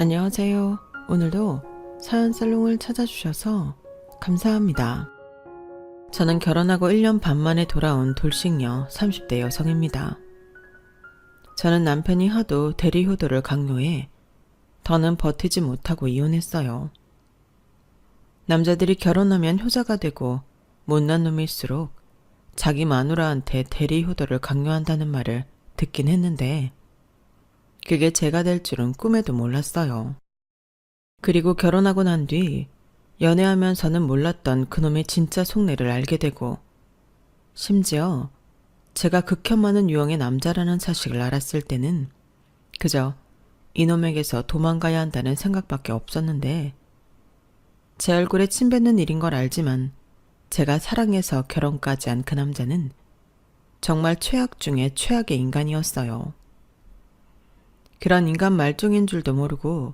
안녕하세요. 오늘도 사연살롱을 찾아주셔서 감사합니다. 저는 결혼하고 1년 반 만에 돌아온 돌싱녀 30대 여성입니다. 저는 남편이 하도 대리효도를 강요해 더는 버티지 못하고 이혼했어요. 남자들이 결혼하면 효자가 되고 못난 놈일수록 자기 마누라한테 대리효도를 강요한다는 말을 듣긴 했는데 그게 제가 될 줄은 꿈에도 몰랐어요. 그리고 결혼하고 난 뒤 연애하면서는 몰랐던 그놈의 진짜 속내를 알게 되고 심지어 제가 극혐 많은 유형의 남자라는 사실을 알았을 때는 그저 이놈에게서 도망가야 한다는 생각밖에 없었는데 제 얼굴에 침 뱉는 일인 걸 알지만 제가 사랑해서 결혼까지 한 그 남자는 정말 최악 중에 최악의 인간이었어요. 그런 인간 말종인 줄도 모르고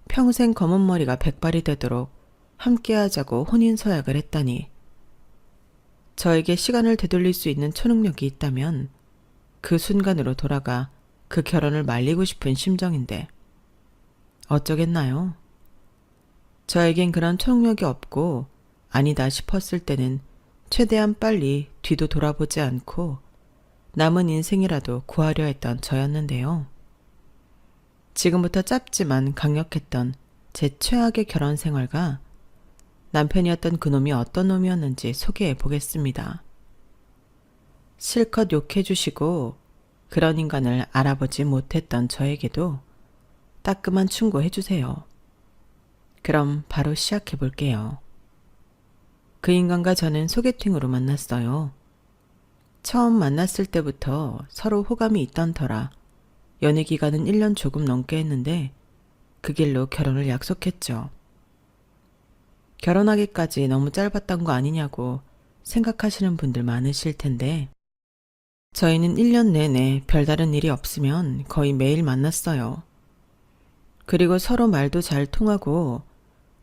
평생 검은 머리가 백발이 되도록 함께하자고 혼인서약을 했다니. 저에게 시간을 되돌릴 수 있는 초능력이 있다면 그 순간으로 돌아가 그 결혼을 말리고 싶은 심정인데 어쩌겠나요? 저에겐 그런 초능력이 없고 아니다 싶었을 때는 최대한 빨리 뒤도 돌아보지 않고 남은 인생이라도 구하려 했던 저였는데요. 지금부터 짧지만 강력했던 제 최악의 결혼 생활과 남편이었던 그놈이 어떤 놈이었는지 소개해 보겠습니다. 실컷 욕해 주시고 그런 인간을 알아보지 못했던 저에게도 따끔한 충고해 주세요. 그럼 바로 시작해 볼게요. 그 인간과 저는 소개팅으로 만났어요. 처음 만났을 때부터 서로 호감이 있던 터라 연애 기간은 1년 조금 넘게 했는데 그 길로 결혼을 약속했죠. 결혼하기까지 너무 짧았던 거 아니냐고 생각하시는 분들 많으실 텐데 저희는 1년 내내 별다른 일이 없으면 거의 매일 만났어요. 그리고 서로 말도 잘 통하고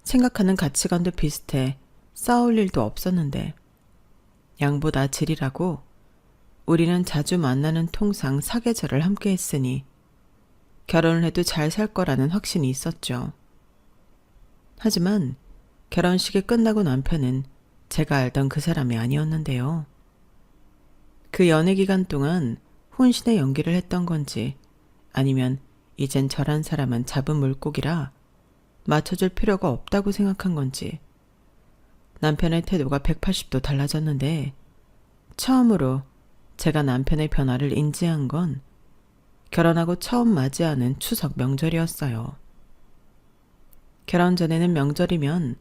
생각하는 가치관도 비슷해 싸울 일도 없었는데 양보다 질이라고 우리는 자주 만나는 통상 사계절을 함께 했으니 결혼을 해도 잘 살 거라는 확신이 있었죠. 하지만 결혼식이 끝나고 남편은 제가 알던 그 사람이 아니었는데요. 그 연애 기간 동안 혼신의 연기를 했던 건지 아니면 이젠 저란 사람은 잡은 물고기라 맞춰줄 필요가 없다고 생각한 건지 남편의 태도가 180도 달라졌는데 처음으로 제가 남편의 변화를 인지한 건 결혼하고 처음 맞이하는 추석 명절이었어요. 결혼 전에는 명절이면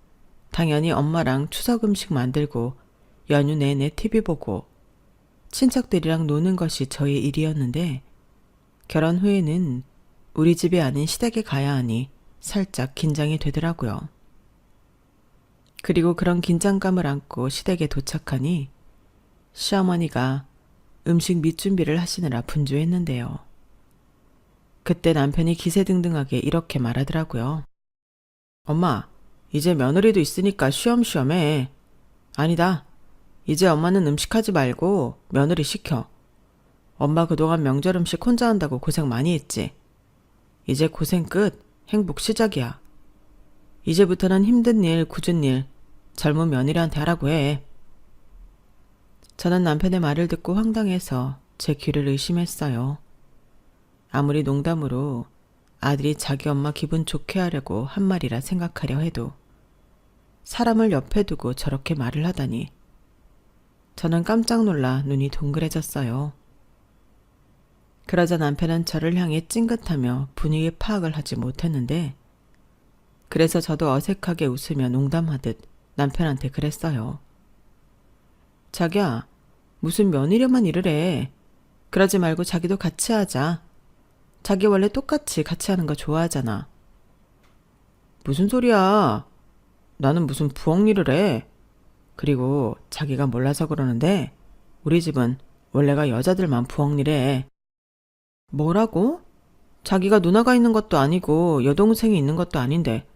당연히 엄마랑 추석 음식 만들고 연휴 내내 TV 보고 친척들이랑 노는 것이 저의 일이었는데 결혼 후에는 우리 집이 아닌 시댁에 가야 하니 살짝 긴장이 되더라고요. 그리고 그런 긴장감을 안고 시댁에 도착하니 시어머니가 음식 밑준비를 하시느라 분주했는데요. 그때 남편이 기세등등하게 이렇게 말하더라고요. 엄마, 이제 며느리도 있으니까 쉬엄쉬엄 해. 아니다. 이제 엄마는 음식하지 말고 며느리 시켜. 엄마 그동안 명절 음식 혼자 한다고 고생 많이 했지. 이제 고생 끝, 행복 시작이야. 이제부터는 힘든 일, 굳은 일, 젊은 며느리한테 하라고 해. 저는 남편의 말을 듣고 황당해서 제 귀를 의심했어요. 아무리 농담으로 아들이 자기 엄마 기분 좋게 하려고 한 말이라 생각하려 해도 사람을 옆에 두고 저렇게 말을 하다니 저는 깜짝 놀라 눈이 동그래졌어요. 그러자 남편은 저를 향해 찡긋하며 분위기 파악을 하지 못했는데 그래서 저도 어색하게 웃으며 농담하듯 남편한테 그랬어요. 자기야, 무슨 며느리만 일을 해. 그러지 말고 자기도 같이 하자. 자기 원래 똑같이 같이 하는 거 좋아하잖아. 무슨 소리야. 나는 무슨 부엌 일을 해. 그리고 자기가 몰라서 그러는데 우리 집은 원래가 여자들만 부엌 일해. 뭐라고? 자기가 누나가 있는 것도 아니고 여동생이 있는 것도 아닌데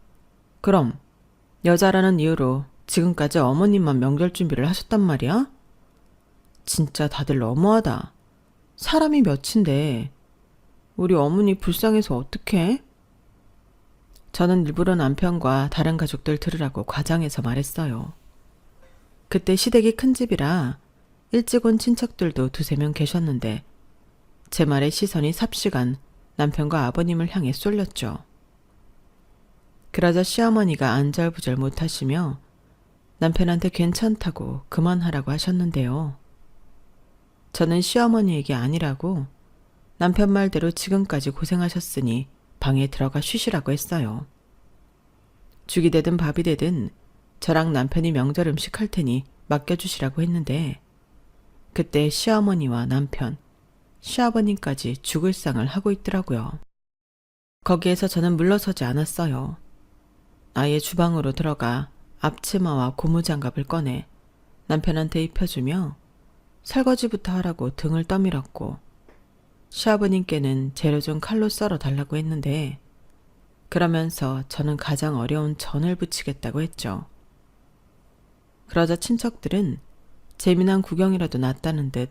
그럼 여자라는 이유로 지금까지 어머님만 명절 준비를 하셨단 말이야? 진짜 다들 너무하다. 사람이 몇인데 우리 어머니 불쌍해서 어떡해? 저는 일부러 남편과 다른 가족들 들으라고 과장해서 말했어요. 그때 시댁이 큰 집이라 일찍 온 친척들도 두세 명 계셨는데 제 말에 시선이 삽시간 남편과 아버님을 향해 쏠렸죠. 그러자 시어머니가 안절부절 못하시며 남편한테 괜찮다고 그만하라고 하셨는데요. 저는 시어머니에게 아니라고 남편 말대로 지금까지 고생하셨으니 방에 들어가 쉬시라고 했어요. 죽이 되든 밥이 되든 저랑 남편이 명절 음식 할 테니 맡겨주시라고 했는데 그때 시어머니와 남편, 시아버님까지 죽을 상을 하고 있더라고요. 거기에서 저는 물러서지 않았어요. 아예 주방으로 들어가 앞치마와 고무장갑을 꺼내 남편한테 입혀주며 설거지부터 하라고 등을 떠밀었고 시아버님께는 재료 좀 칼로 썰어 달라고 했는데 그러면서 저는 가장 어려운 전을 부치겠다고 했죠. 그러자 친척들은 재미난 구경이라도 났다는 듯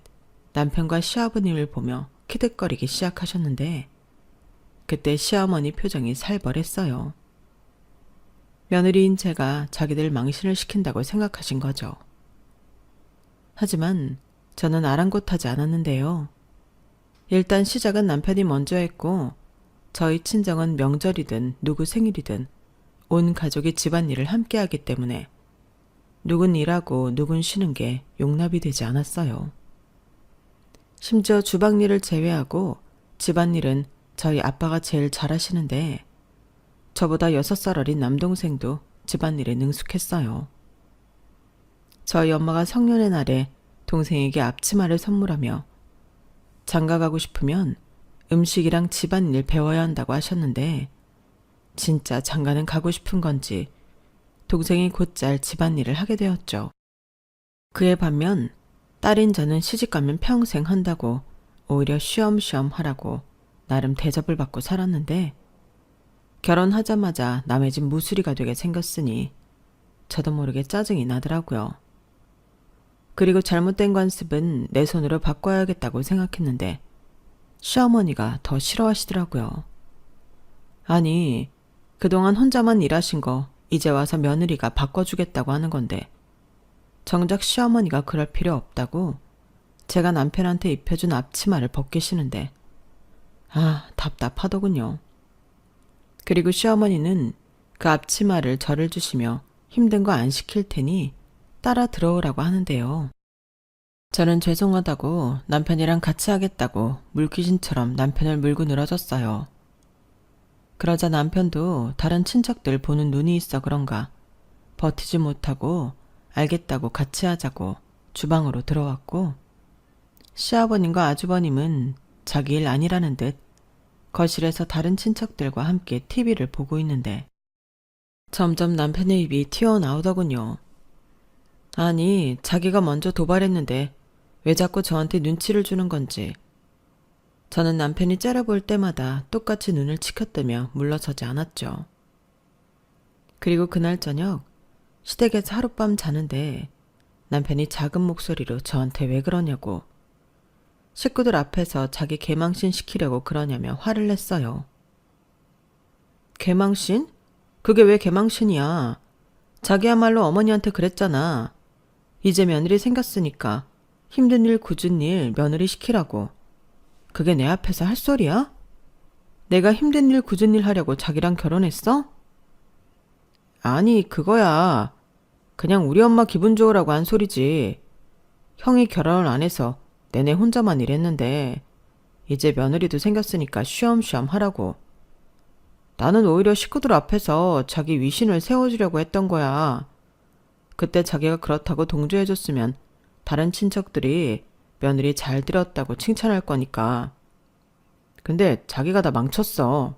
남편과 시아버님을 보며 키득거리기 시작하셨는데 그때 시어머니 표정이 살벌했어요. 며느리인 제가 자기들 망신을 시킨다고 생각하신 거죠. 하지만 저는 아랑곳하지 않았는데요. 일단 시작은 남편이 먼저 했고 저희 친정은 명절이든 누구 생일이든 온 가족이 집안일을 함께 하기 때문에 누군 일하고 누군 쉬는 게 용납이 되지 않았어요. 심지어 주방일을 제외하고 집안일은 저희 아빠가 제일 잘하시는데 저보다 6살 어린 남동생도 집안일에 능숙했어요. 저희 엄마가 성년의 날에 동생에게 앞치마를 선물하며 장가가고 싶으면 음식이랑 집안일 배워야 한다고 하셨는데 진짜 장가는 가고 싶은 건지 동생이 곧잘 집안일을 하게 되었죠. 그에 반면 딸인 저는 시집가면 평생 한다고 오히려 쉬엄쉬엄 하라고 나름 대접을 받고 살았는데 결혼하자마자 남의 집 무수리가 되게 생겼으니 저도 모르게 짜증이 나더라고요. 그리고 잘못된 관습은 내 손으로 바꿔야겠다고 생각했는데 시어머니가 더 싫어하시더라고요. 아니, 그동안 혼자만 일하신 거 이제 와서 며느리가 바꿔주겠다고 하는 건데 정작 시어머니가 그럴 필요 없다고 제가 남편한테 입혀준 앞치마를 벗기시는데 답답하더군요. 그리고 시어머니는 그 앞치마를 저를 주시며 힘든 거 안 시킬 테니 따라 들어오라고 하는데요. 저는 죄송하다고 남편이랑 같이 하겠다고 물귀신처럼 남편을 물고 늘어졌어요. 그러자 남편도 다른 친척들 보는 눈이 있어 그런가 버티지 못하고 알겠다고 같이 하자고 주방으로 들어왔고 시아버님과 아주버님은 자기 일 아니라는 듯 거실에서 다른 친척들과 함께 TV를 보고 있는데 점점 남편의 입이 튀어나오더군요. 아니, 자기가 먼저 도발했는데 왜 자꾸 저한테 눈치를 주는 건지. 저는 남편이 째려볼 때마다 똑같이 눈을 치켜뜨며 물러서지 않았죠. 그리고 그날 저녁 시댁에서 하룻밤 자는데 남편이 작은 목소리로 저한테 왜 그러냐고 식구들 앞에서 자기 개망신 시키려고 그러냐며 화를 냈어요. 개망신? 그게 왜 개망신이야? 자기야말로 어머니한테 그랬잖아. 이제 며느리 생겼으니까 힘든 일 굳은 일 며느리 시키라고. 그게 내 앞에서 할 소리야? 내가 힘든 일 굳은 일 하려고 자기랑 결혼했어? 아니, 그거야. 그냥 우리 엄마 기분 좋으라고 한 소리지. 형이 결혼을 안 해서 내내 혼자만 일했는데 이제 며느리도 생겼으니까 쉬엄쉬엄 하라고. 나는 오히려 식구들 앞에서 자기 위신을 세워주려고 했던 거야. 그때 자기가 그렇다고 동조해줬으면 다른 친척들이 며느리 잘 들었다고 칭찬할 거니까. 근데 자기가 다 망쳤어.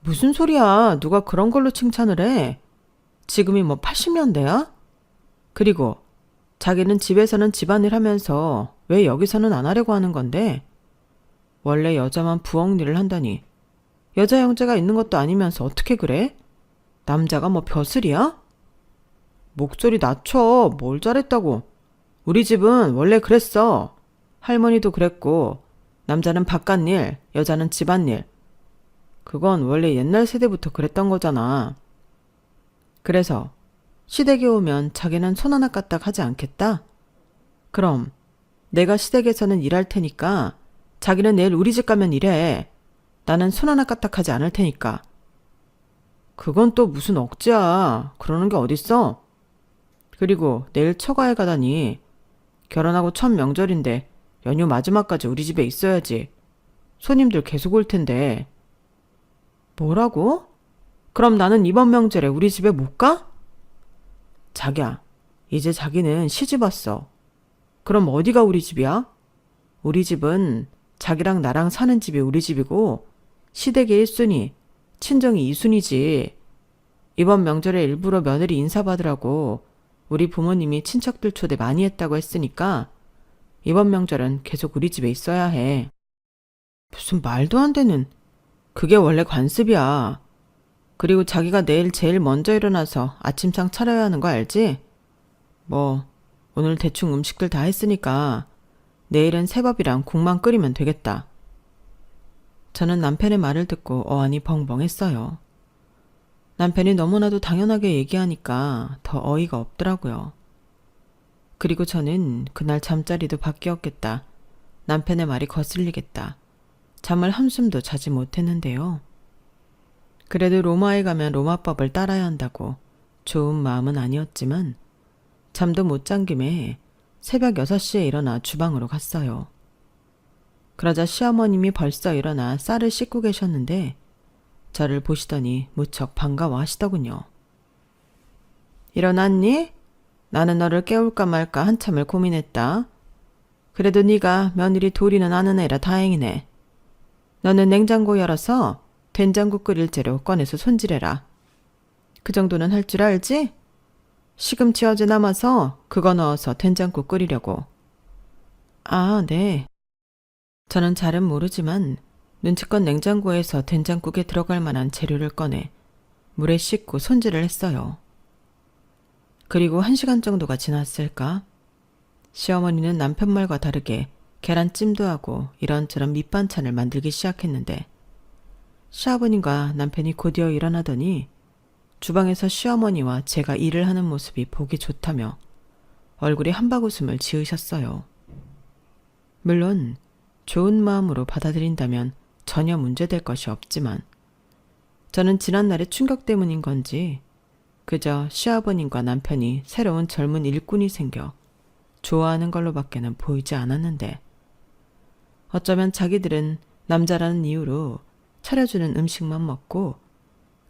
무슨 소리야. 누가 그런 걸로 칭찬을 해. 지금이 뭐 80년대야? 그리고 자기는 집에서는 집안일 하면서 왜 여기서는 안 하려고 하는 건데? 원래 여자만 부엌 일을 한다니. 여자 형제가 있는 것도 아니면서 어떻게 그래? 남자가 뭐 벼슬이야? 목소리 낮춰. 뭘 잘했다고. 우리 집은 원래 그랬어. 할머니도 그랬고 남자는 바깥일, 여자는 집안일. 그건 원래 옛날 세대부터 그랬던 거잖아. 그래서 시댁에 오면 자기는 손 하나 까딱 하지 않겠다? 그럼 내가 시댁에서는 일할 테니까 자기는 내일 우리 집 가면 일해. 나는 손 하나 까딱 하지 않을 테니까. 그건 또 무슨 억지야. 그러는 게 어딨어? 그리고 내일 처가에 가다니. 결혼하고 첫 명절인데 연휴 마지막까지 우리 집에 있어야지. 손님들 계속 올 텐데. 뭐라고? 그럼 나는 이번 명절에 우리 집에 못 가? 자기야, 이제 자기는 시집 왔어. 그럼 어디가 우리 집이야? 우리 집은 자기랑 나랑 사는 집이 우리 집이고 시댁의 1순위, 친정이 2순위지. 이번 명절에 일부러 며느리 인사받으라고 우리 부모님이 친척들 초대 많이 했다고 했으니까 이번 명절은 계속 우리 집에 있어야 해. 무슨 말도 안 되는. 그게 원래 관습이야. 그리고 자기가 내일 제일 먼저 일어나서 아침상 차려야 하는 거 알지? 뭐 오늘 대충 음식들 다 했으니까 내일은 새밥이랑 국만 끓이면 되겠다. 저는 남편의 말을 듣고 어안이 벙벙했어요. 남편이 너무나도 당연하게 얘기하니까 더 어이가 없더라고요. 그리고 저는 그날 잠자리도 바뀌었겠다. 남편의 말이 거슬리겠다. 잠을 한숨도 자지 못했는데요. 그래도 로마에 가면 로마법을 따라야 한다고 좋은 마음은 아니었지만 잠도 못 잔 김에 새벽 6시에 일어나 주방으로 갔어요. 그러자 시어머님이 벌써 일어나 쌀을 씻고 계셨는데 저를 보시더니 무척 반가워하시더군요. 일어났니? 나는 너를 깨울까 말까 한참을 고민했다. 그래도 네가 며느리 도리는 아는 애라 다행이네. 너는 냉장고 열어서 된장국 끓일 재료 꺼내서 손질해라. 그 정도는 할 줄 알지? 시금치 어제 남아서 그거 넣어서 된장국 끓이려고. 아, 네. 저는 잘은 모르지만 눈치껏 냉장고에서 된장국에 들어갈 만한 재료를 꺼내 물에 씻고 손질을 했어요. 그리고 1시간 정도가 지났을까? 시어머니는 남편 말과 다르게 계란찜도 하고 이런저런 밑반찬을 만들기 시작했는데 시아버님과 남편이 곧이어 일어나더니 주방에서 시어머니와 제가 일을 하는 모습이 보기 좋다며 얼굴에 한바구음을 지으셨어요. 물론 좋은 마음으로 받아들인다면 전혀 문제될 것이 없지만 저는 지난날의 충격 때문인 건지 그저 시아버님과 남편이 새로운 젊은 일꾼이 생겨 좋아하는 걸로밖에는 보이지 않았는데 어쩌면 자기들은 남자라는 이유로 차려주는 음식만 먹고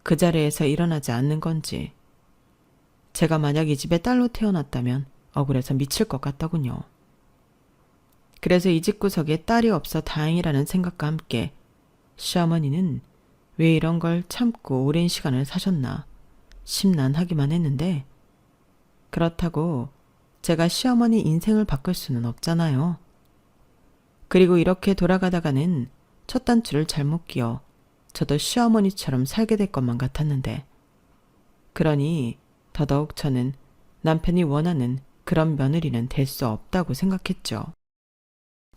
그 자리에서 일어나지 않는 건지 제가 만약 이 집에 딸로 태어났다면 억울해서 미칠 것 같더군요. 그래서 이 집구석에 딸이 없어 다행이라는 생각과 함께 시어머니는 왜 이런 걸 참고 오랜 시간을 사셨나 심란하기만 했는데 그렇다고 제가 시어머니 인생을 바꿀 수는 없잖아요. 그리고 이렇게 돌아가다가는 첫 단추를 잘못 끼워 저도 시어머니처럼 살게 될 것만 같았는데 그러니 더더욱 저는 남편이 원하는 그런 며느리는 될 수 없다고 생각했죠.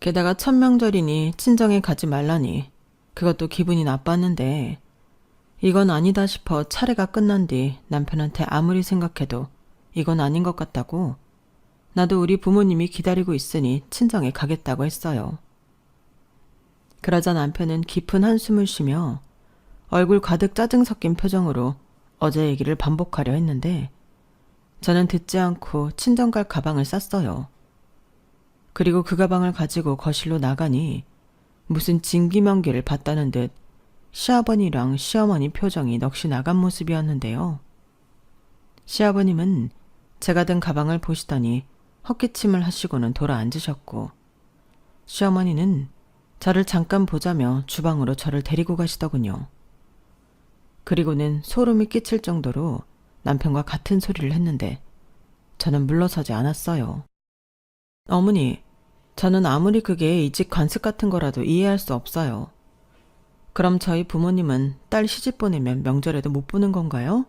게다가 첫 명절이니 친정에 가지 말라니 그것도 기분이 나빴는데 이건 아니다 싶어 차례가 끝난 뒤 남편한테 아무리 생각해도 이건 아닌 것 같다고 나도 우리 부모님이 기다리고 있으니 친정에 가겠다고 했어요. 그러자 남편은 깊은 한숨을 쉬며 얼굴 가득 짜증 섞인 표정으로 어제 얘기를 반복하려 했는데 저는 듣지 않고 친정 갈 가방을 쌌어요. 그리고 그 가방을 가지고 거실로 나가니 무슨 진기명기를 봤다는 듯 시아버니랑 시어머니 표정이 넋이 나간 모습이었는데요. 시아버님은 제가 든 가방을 보시더니 헛기침을 하시고는 돌아 앉으셨고 시어머니는 저를 잠깐 보자며 주방으로 저를 데리고 가시더군요. 그리고는 소름이 끼칠 정도로 남편과 같은 소리를 했는데 저는 물러서지 않았어요. 어머니, 저는 아무리 그게 이 집 관습 같은 거라도 이해할 수 없어요. 그럼 저희 부모님은 딸 시집 보내면 명절에도 못 보는 건가요?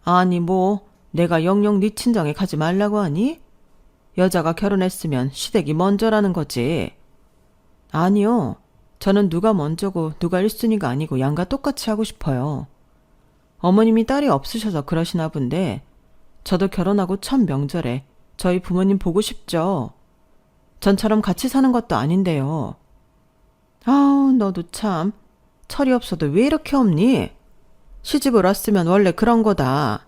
아니 뭐 내가 영영 네 친정에 가지 말라고 하니? 여자가 결혼했으면 시댁이 먼저라는 거지. 아니요. 저는 누가 먼저고 누가 1순위가 아니고 양가 똑같이 하고 싶어요. 어머님이 딸이 없으셔서 그러시나 본데 저도 결혼하고 첫 명절에 저희 부모님 보고 싶죠. 전처럼 같이 사는 것도 아닌데요. 아우, 너도 참 철이 없어도 왜 이렇게 없니? 시집을 왔으면 원래 그런 거다.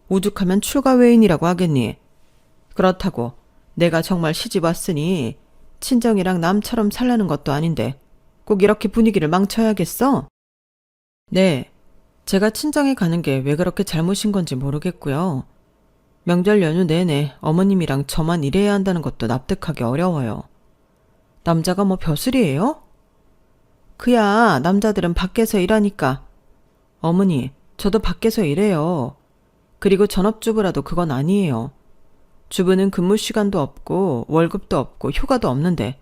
오죽하면 출가 외인이라고 하겠니? 그렇다고 내가 정말 시집 왔으니 친정이랑 남처럼 살라는 것도 아닌데 꼭 이렇게 분위기를 망쳐야겠어? 네, 제가 친정에 가는 게 왜 그렇게 잘못인 건지 모르겠고요. 명절 연휴 내내 어머님이랑 저만 일해야 한다는 것도 납득하기 어려워요. 남자가 뭐 벼슬이에요? 그야 남자들은 밖에서 일하니까. 어머니, 저도 밖에서 일해요. 그리고 전업주부라도 그건 아니에요. 주부는 근무 시간도 없고 월급도 없고 휴가도 없는데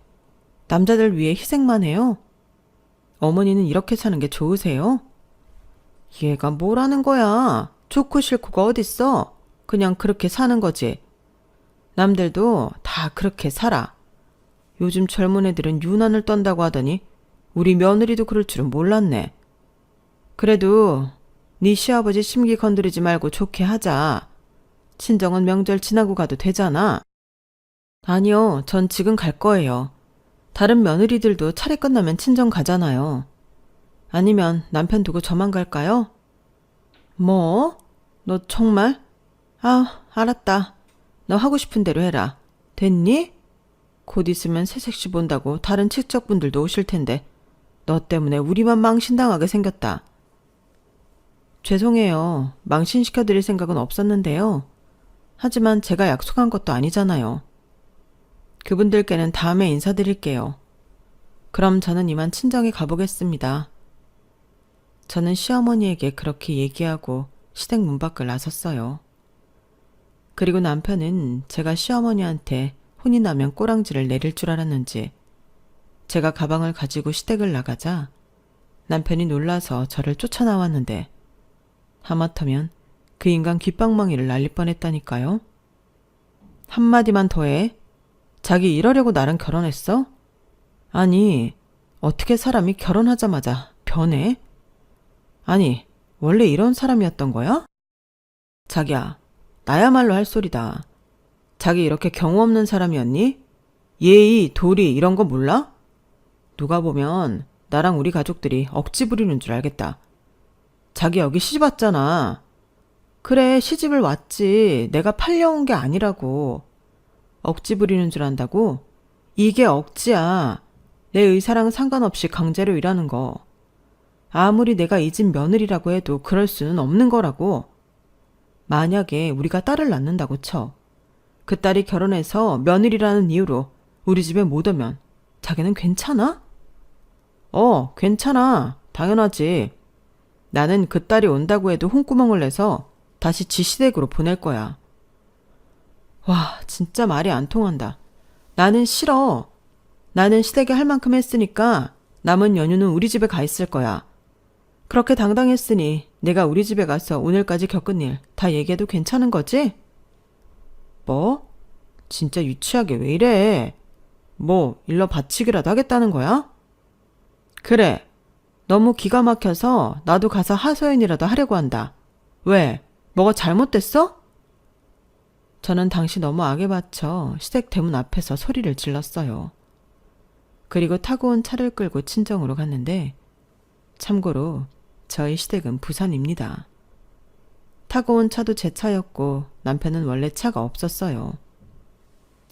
남자들 위해 희생만 해요? 어머니는 이렇게 사는 게 좋으세요? 얘가 뭐라는 거야? 좋고 싫고가 어딨어? 그냥 그렇게 사는 거지. 남들도 다 그렇게 살아. 요즘 젊은 애들은 유난을 떤다고 하더니 우리 며느리도 그럴 줄은 몰랐네. 그래도 네 시아버지 심기 건드리지 말고 좋게 하자. 친정은 명절 지나고 가도 되잖아. 아니요, 전 지금 갈 거예요. 다른 며느리들도 차례 끝나면 친정 가잖아요. 아니면 남편 두고 저만 갈까요? 뭐? 너 정말? 아, 알았다. 너 하고 싶은 대로 해라. 됐니? 곧 있으면 새색시 본다고 다른 친척분들도 오실 텐데 너 때문에 우리만 망신당하게 생겼다. 죄송해요. 망신시켜드릴 생각은 없었는데요. 하지만 제가 약속한 것도 아니잖아요. 그분들께는 다음에 인사드릴게요. 그럼 저는 이만 친정에 가보겠습니다. 저는 시어머니에게 그렇게 얘기하고 시댁 문 밖을 나섰어요. 그리고 남편은 제가 시어머니한테 혼이 나면 꼬랑지를 내릴 줄 알았는지 제가 가방을 가지고 시댁을 나가자 남편이 놀라서 저를 쫓아나왔는데 하마터면 그 인간 귓방망이를 날릴 뻔했다니까요. 한마디만 더 해. 자기 이러려고 나랑 결혼했어? 아니, 어떻게 사람이 결혼하자마자 변해? 아니, 원래 이런 사람이었던 거야? 자기야, 나야말로 할 소리다. 자기 이렇게 경우 없는 사람이었니? 예의, 도리 이런 거 몰라? 누가 보면 나랑 우리 가족들이 억지 부리는 줄 알겠다. 자기 여기 시집 왔잖아. 그래, 시집을 왔지. 내가 팔려온 게 아니라고. 억지 부리는 줄 안다고? 이게 억지야. 내 의사랑 상관없이 강제로 일하는 거. 아무리 내가 이 집 며느리라고 해도 그럴 수는 없는 거라고. 만약에 우리가 딸을 낳는다고 쳐. 그 딸이 결혼해서 며느리라는 이유로 우리 집에 못 오면 자기는 괜찮아? 괜찮아. 당연하지. 나는 그 딸이 온다고 해도 홍구멍을 내서 다시 지 시댁으로 보낼 거야. 와, 진짜 말이 안 통한다. 나는 싫어. 나는 시댁에 할 만큼 했으니까 남은 연휴는 우리 집에 가 있을 거야. 그렇게 당당했으니 내가 우리 집에 가서 오늘까지 겪은 일 다 얘기해도 괜찮은 거지? 뭐? 진짜 유치하게 왜 이래? 뭐 일러 바치기라도 하겠다는 거야? 그래. 너무 기가 막혀서 나도 가서 하소연이라도 하려고 한다. 왜? 뭐가 잘못됐어? 저는 당시 너무 악에 받쳐 시댁 대문 앞에서 소리를 질렀어요. 그리고 타고 온 차를 끌고 친정으로 갔는데 참고로 저희 시댁은 부산입니다. 타고 온 차도 제 차였고 남편은 원래 차가 없었어요.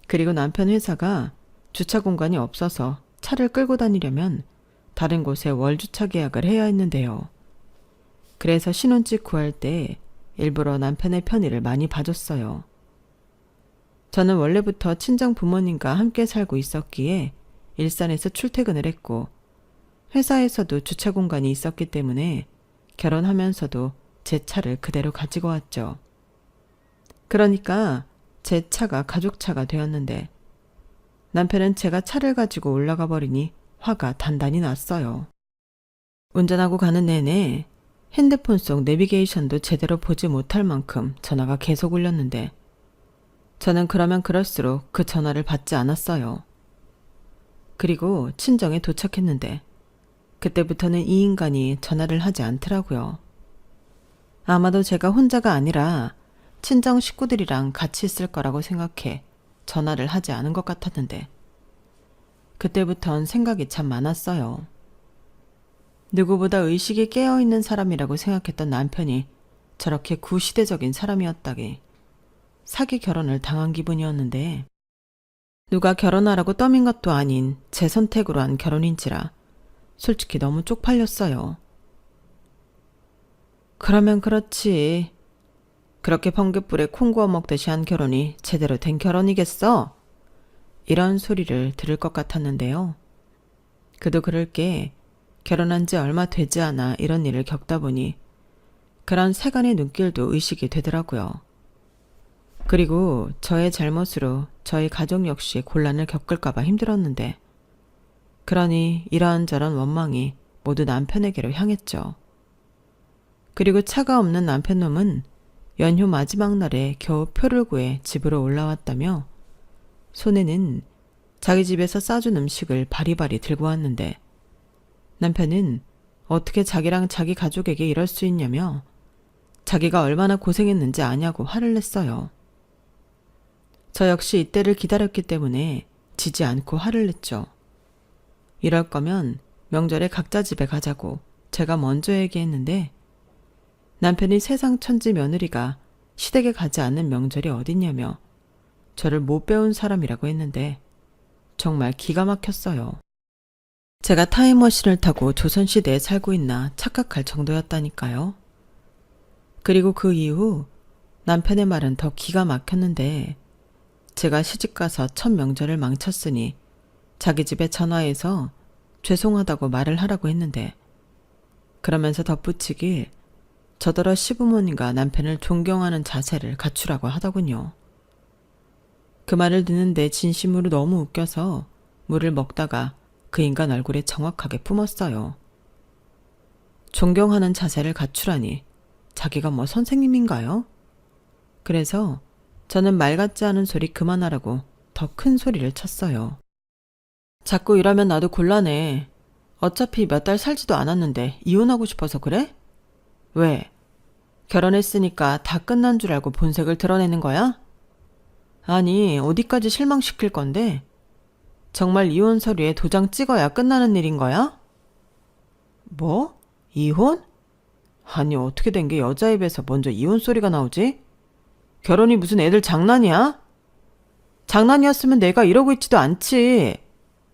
그리고 남편 회사가 주차 공간이 없어서 차를 끌고 다니려면 다른 곳에 월주차 계약을 해야 했는데요. 그래서 신혼집 구할 때 일부러 남편의 편의를 많이 봐줬어요. 저는 원래부터 친정 부모님과 함께 살고 있었기에 일산에서 출퇴근을 했고 회사에서도 주차 공간이 있었기 때문에 결혼하면서도 제 차를 그대로 가지고 왔죠. 그러니까 제 차가 가족차가 되었는데 남편은 제가 차를 가지고 올라가 버리니 화가 단단히 났어요. 운전하고 가는 내내 핸드폰 속 내비게이션도 제대로 보지 못할 만큼 전화가 계속 울렸는데 저는 그러면 그럴수록 그 전화를 받지 않았어요. 그리고 친정에 도착했는데 그때부터는 이 인간이 전화를 하지 않더라고요. 아마도 제가 혼자가 아니라 친정 식구들이랑 같이 있을 거라고 생각해 전화를 하지 않은 것 같았는데 그때부턴 생각이 참 많았어요. 누구보다 의식이 깨어있는 사람이라고 생각했던 남편이 저렇게 구시대적인 사람이었다기 사기 결혼을 당한 기분이었는데 누가 결혼하라고 떠민 것도 아닌 제 선택으로 한 결혼인지라 솔직히 너무 쪽팔렸어요. 그러면 그렇지. 그렇게 번갯불에 콩 구워 먹듯이 한 결혼이 제대로 된 결혼이겠어? 이런 소리를 들을 것 같았는데요. 그도 그럴 게 결혼한 지 얼마 되지 않아 이런 일을 겪다 보니 그런 세간의 눈길도 의식이 되더라고요. 그리고 저의 잘못으로 저희 가족 역시 곤란을 겪을까봐 힘들었는데 그러니 이러한저런 원망이 모두 남편에게로 향했죠. 그리고 차가 없는 남편놈은 연휴 마지막 날에 겨우 표를 구해 집으로 올라왔다며 손에는 자기 집에서 싸준 음식을 바리바리 들고 왔는데 남편은 어떻게 자기랑 자기 가족에게 이럴 수 있냐며 자기가 얼마나 고생했는지 아냐고 화를 냈어요. 저 역시 이때를 기다렸기 때문에 지지 않고 화를 냈죠. 이럴 거면 명절에 각자 집에 가자고 제가 먼저 얘기했는데 남편이 세상 천지 며느리가 시댁에 가지 않는 명절이 어딨냐며 저를 못 배운 사람이라고 했는데 정말 기가 막혔어요. 제가 타임머신을 타고 조선시대에 살고 있나 착각할 정도였다니까요. 그리고 그 이후 남편의 말은 더 기가 막혔는데 제가 시집가서 첫 명절을 망쳤으니 자기 집에 전화해서 죄송하다고 말을 하라고 했는데 그러면서 덧붙이길 저더러 시부모님과 남편을 존경하는 자세를 갖추라고 하더군요. 그 말을 듣는데 진심으로 너무 웃겨서 물을 먹다가 그 인간 얼굴에 정확하게 뿜었어요. 존경하는 자세를 갖추라니 자기가 뭐 선생님인가요? 그래서 저는 말 같지 않은 소리 그만하라고 더 큰 소리를 쳤어요. 자꾸 이러면 나도 곤란해. 어차피 몇 달 살지도 않았는데 이혼하고 싶어서 그래? 왜? 결혼했으니까 다 끝난 줄 알고 본색을 드러내는 거야? 아니, 어디까지 실망시킬 건데? 정말 이혼 서류에 도장 찍어야 끝나는 일인 거야? 뭐? 이혼? 아니, 어떻게 된 게 여자 입에서 먼저 이혼 소리가 나오지? 결혼이 무슨 애들 장난이야? 장난이었으면 내가 이러고 있지도 않지.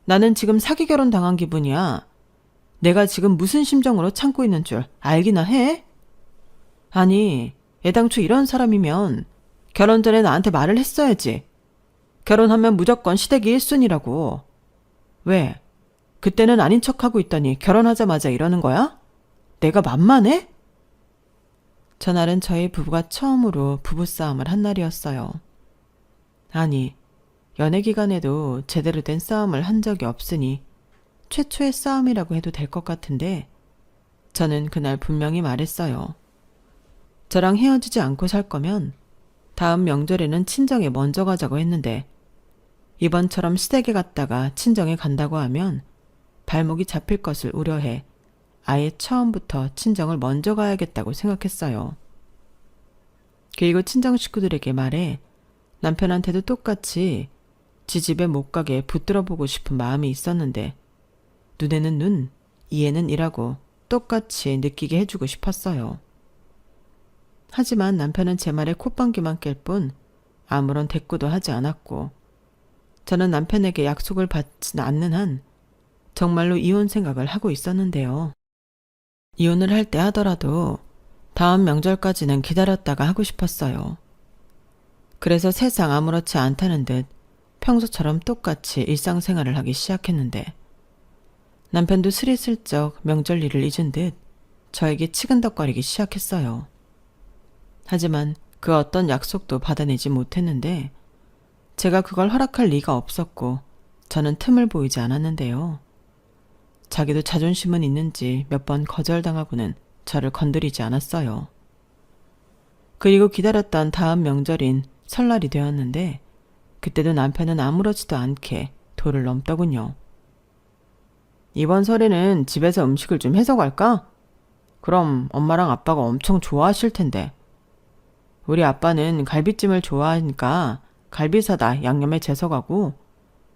나는 지금 사기 결혼 당한 기분이야. 내가 지금 무슨 심정으로 참고 있는 줄 알기나 해? 아니, 애당초 이런 사람이면 결혼 전에 나한테 말을 했어야지. 결혼하면 무조건 시댁이 1순위라고. 왜? 그때는 아닌 척하고 있더니 결혼하자마자 이러는 거야? 내가 만만해? 전날은 저희 부부가 처음으로 부부싸움을 한 날이었어요. 아니, 연애 기간에도 제대로 된 싸움을 한 적이 없으니 최초의 싸움이라고 해도 될 것 같은데 저는 그날 분명히 말했어요. 저랑 헤어지지 않고 살 거면 다음 명절에는 친정에 먼저 가자고 했는데 이번처럼 시댁에 갔다가 친정에 간다고 하면 발목이 잡힐 것을 우려해 아예 처음부터 친정을 먼저 가야겠다고 생각했어요. 그리고 친정 식구들에게 말해 남편한테도 똑같이 지 집에 못 가게 붙들어 보고 싶은 마음이 있었는데 눈에는 눈, 이에는 이라고 똑같이 느끼게 해주고 싶었어요. 하지만 남편은 제 말에 콧방귀만 낄 뿐 아무런 대꾸도 하지 않았고 저는 남편에게 약속을 받지 않는 한 정말로 이혼 생각을 하고 있었는데요. 이혼을 할 때 하더라도 다음 명절까지는 기다렸다가 하고 싶었어요. 그래서 세상 아무렇지 않다는 듯 평소처럼 똑같이 일상생활을 하기 시작했는데 남편도 스리슬쩍 명절 일을 잊은 듯 저에게 치근덕거리기 시작했어요. 하지만 그 어떤 약속도 받아내지 못했는데 제가 그걸 허락할 리가 없었고 저는 틈을 보이지 않았는데요. 자기도 자존심은 있는지 몇 번 거절당하고는 저를 건드리지 않았어요. 그리고 기다렸던 다음 명절인 설날이 되었는데 그때도 남편은 아무렇지도 않게 도를 넘더군요. 이번 설에는 집에서 음식을 좀 해서 갈까? 그럼 엄마랑 아빠가 엄청 좋아하실 텐데. 우리 아빠는 갈비찜을 좋아하니까 갈비 사다 양념에 재서 가고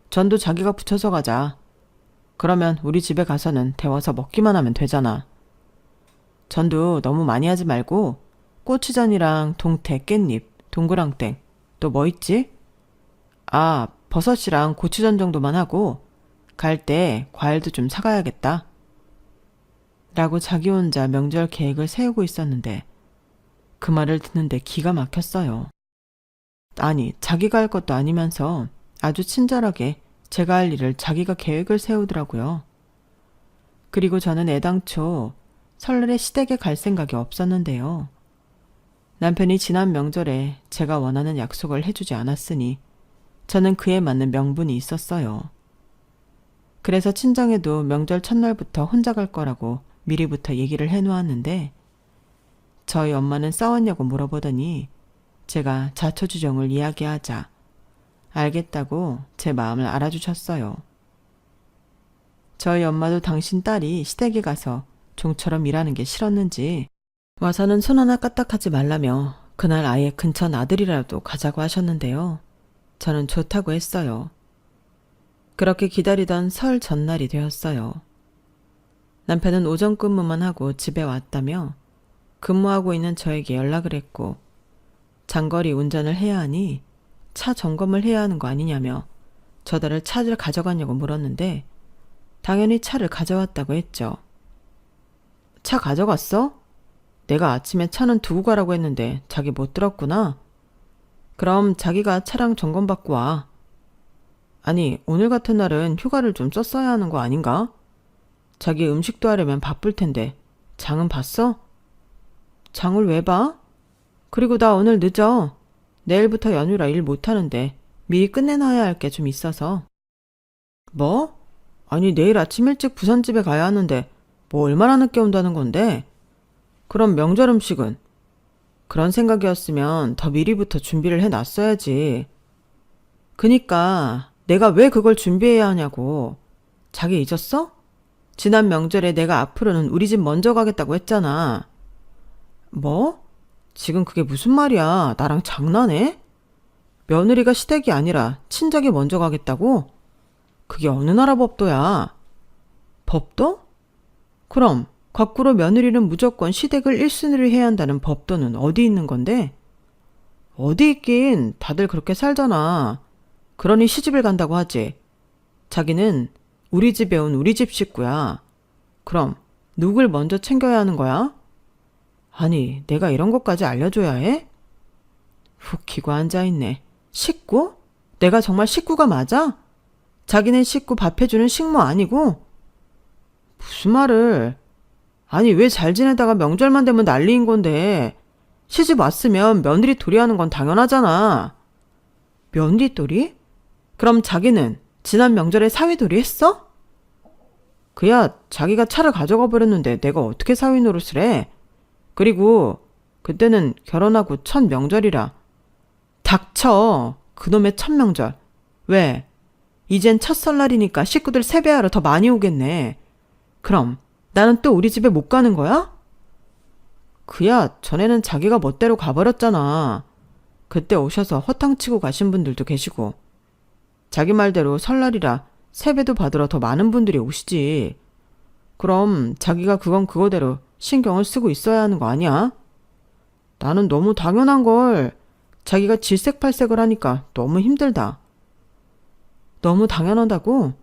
전도 자기가 부쳐서 가자. 그러면 우리 집에 가서는 데워서 먹기만 하면 되잖아. 전도 너무 많이 하지 말고 고추전이랑 동태, 깻잎, 동그랑땡, 또 뭐 있지? 아, 버섯이랑 고추전 정도만 하고 갈 때 과일도 좀 사가야겠다. 라고 자기 혼자 명절 계획을 세우고 있었는데 그 말을 듣는데 기가 막혔어요. 아니, 자기가 할 것도 아니면서 아주 친절하게 제가 할 일을 자기가 계획을 세우더라고요. 그리고 저는 애당초 설날에 시댁에 갈 생각이 없었는데요. 남편이 지난 명절에 제가 원하는 약속을 해주지 않았으니 저는 그에 맞는 명분이 있었어요. 그래서 친정에도 명절 첫날부터 혼자 갈 거라고 미리부터 얘기를 해놓았는데 저희 엄마는 싸웠냐고 물어보더니 제가 자초지종을 이야기하자 알겠다고 제 마음을 알아주셨어요. 저희 엄마도 당신 딸이 시댁에 가서 종처럼 일하는 게 싫었는지 와서는 손 하나 까딱하지 말라며 그날 아예 근처 아들이라도 가자고 하셨는데요. 저는 좋다고 했어요. 그렇게 기다리던 설 전날이 되었어요. 남편은 오전 근무만 하고 집에 왔다며 근무하고 있는 저에게 연락을 했고 장거리 운전을 해야 하니 차 점검을 해야 하는 거 아니냐며 저달을 차를 가져갔냐고 물었는데 당연히 차를 가져왔다고 했죠. 차 가져갔어? 내가 아침에 차는 두고 가라고 했는데 자기 못 들었구나. 그럼 자기가 차량 점검받고 와. 아니, 오늘 같은 날은 휴가를 좀 썼어야 하는 거 아닌가? 자기 음식도 하려면 바쁠 텐데 장은 봤어? 장을 왜 봐? 그리고 나 오늘 늦어. 내일부터 연휴라 일 못하는데 미리 끝내놔야 할 게 좀 있어서. 뭐? 아니, 내일 아침 일찍 부산집에 가야 하는데 뭐 얼마나 늦게 온다는 건데? 그럼 명절 음식은? 그런 생각이었으면 더 미리부터 준비를 해놨어야지. 그니까 내가 왜 그걸 준비해야 하냐고. 자기 잊었어? 지난 명절에 내가 앞으로는 우리 집 먼저 가겠다고 했잖아. 뭐? 지금 그게 무슨 말이야? 나랑 장난해? 며느리가 시댁이 아니라 친정이 먼저 가겠다고? 그게 어느 나라 법도야? 법도? 그럼 거꾸로 며느리는 무조건 시댁을 1순위로 해야 한다는 법도는 어디 있는 건데? 어디 있긴 다들 그렇게 살잖아. 그러니 시집을 간다고 하지. 자기는 우리 집에 온 우리 집 식구야. 그럼 누굴 먼저 챙겨야 하는 거야? 아니, 내가 이런 것까지 알려줘야 해? 웃기고 앉아있네. 식구? 내가 정말 식구가 맞아? 자기는 식구 밥 해주는 식모 아니고? 무슨 말을. 아니, 왜 잘 지내다가 명절만 되면 난리인 건데. 시집 왔으면 며느리 도리하는 건 당연하잖아. 며느리 도리? 그럼 자기는 지난 명절에 사위도리 했어? 그야 자기가 차를 가져가 버렸는데 내가 어떻게 사위 노릇을 해? 그리고 그때는 결혼하고 첫 명절이라. 닥쳐. 그놈의 첫 명절. 왜? 이젠 첫 설날이니까 식구들 세배하러 더 많이 오겠네. 그럼 나는 또 우리 집에 못 가는 거야? 그야 전에는 자기가 멋대로 가버렸잖아. 그때 오셔서 허탕치고 가신 분들도 계시고. 자기 말대로 설날이라 세배도 받으러 더 많은 분들이 오시지. 그럼 자기가 그건 그거대로 신경을 쓰고 있어야 하는 거 아니야? 나는 너무 당연한 걸. 자기가 질색팔색을 하니까 너무 힘들다. 너무 당연하다고?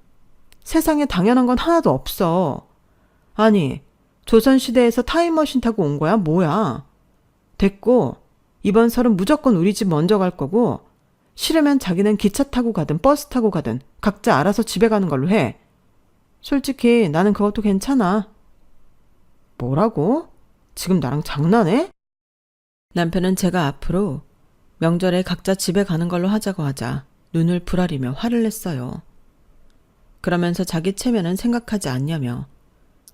세상에 당연한 건 하나도 없어. 아니, 조선시대에서 타임머신 타고 온 거야? 뭐야? 됐고, 이번 설은 무조건 우리 집 먼저 갈 거고, 싫으면 자기는 기차 타고 가든 버스 타고 가든 각자 알아서 집에 가는 걸로 해. 솔직히 나는 그것도 괜찮아. 뭐라고? 지금 나랑 장난해? 남편은 제가 앞으로 명절에 각자 집에 가는 걸로 하자고 하자 눈을 부라리며 화를 냈어요. 그러면서 자기 체면은 생각하지 않냐며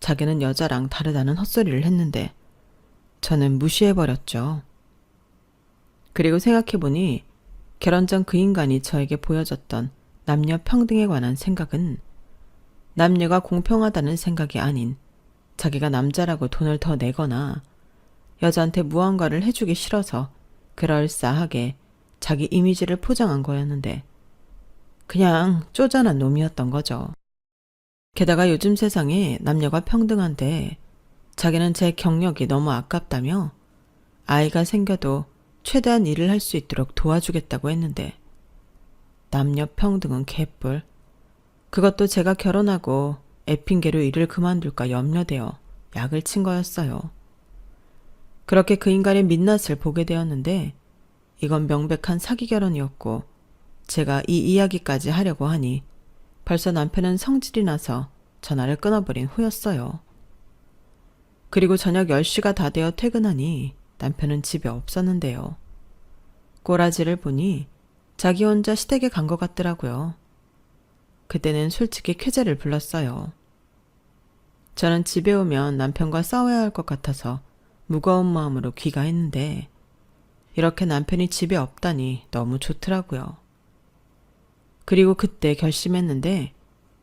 자기는 여자랑 다르다는 헛소리를 했는데 저는 무시해버렸죠. 그리고 생각해보니 결혼 전 그 인간이 저에게 보여줬던 남녀 평등에 관한 생각은 남녀가 공평하다는 생각이 아닌 자기가 남자라고 돈을 더 내거나 여자한테 무언가를 해주기 싫어서 그럴싸하게 자기 이미지를 포장한 거였는데 그냥 쪼잔한 놈이었던 거죠. 게다가 요즘 세상에 남녀가 평등한데 자기는 제 경력이 너무 아깝다며 아이가 생겨도 최대한 일을 할 수 있도록 도와주겠다고 했는데 남녀 평등은 개뿔. 그것도 제가 결혼하고 애 핑계로 일을 그만둘까 염려되어 약을 친 거였어요. 그렇게 그 인간의 민낯을 보게 되었는데 이건 명백한 사기 결혼이었고 제가 이 이야기까지 하려고 하니 벌써 남편은 성질이 나서 전화를 끊어버린 후였어요. 그리고 저녁 10시가 다 되어 퇴근하니 남편은 집에 없었는데요. 꼬라지를 보니 자기 혼자 시댁에 간 것 같더라고요. 그때는 솔직히 쾌재를 불렀어요. 저는 집에 오면 남편과 싸워야 할 것 같아서 무거운 마음으로 귀가했는데 이렇게 남편이 집에 없다니 너무 좋더라고요. 그리고 그때 결심했는데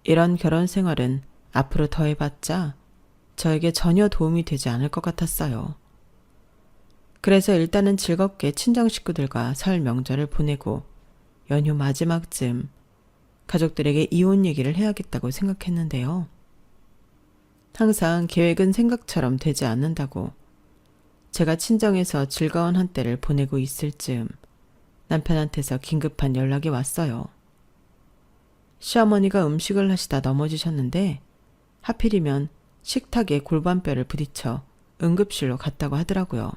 이런 결혼 생활은 앞으로 더 해봤자 저에게 전혀 도움이 되지 않을 것 같았어요. 그래서 일단은 즐겁게 친정 식구들과 설 명절을 보내고 연휴 마지막쯤 가족들에게 이혼 얘기를 해야겠다고 생각했는데요. 항상 계획은 생각처럼 되지 않는다고 제가 친정에서 즐거운 한때를 보내고 있을 즈음 남편한테서 긴급한 연락이 왔어요. 시어머니가 음식을 하시다 넘어지셨는데 하필이면 식탁에 골반뼈를 부딪혀 응급실로 갔다고 하더라고요.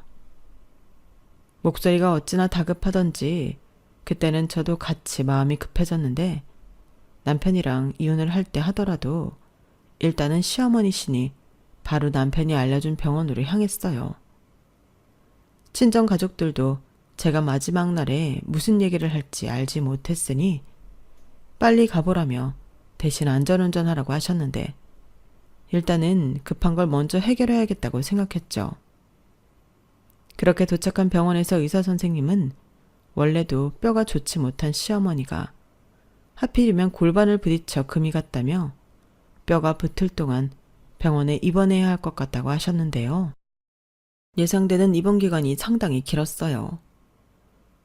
목소리가 어찌나 다급하던지 그때는 저도 같이 마음이 급해졌는데 남편이랑 이혼을 할 때 하더라도 일단은 시어머니시니 바로 남편이 알려준 병원으로 향했어요. 친정 가족들도 제가 마지막 날에 무슨 얘기를 할지 알지 못했으니 빨리 가보라며 대신 안전운전하라고 하셨는데 일단은 급한 걸 먼저 해결해야겠다고 생각했죠. 그렇게 도착한 병원에서 의사 선생님은 원래도 뼈가 좋지 못한 시어머니가 하필이면 골반을 부딪혀 금이 갔다며 뼈가 붙을 동안 병원에 입원해야 할 것 같다고 하셨는데요. 예상되는 입원 기간이 상당히 길었어요.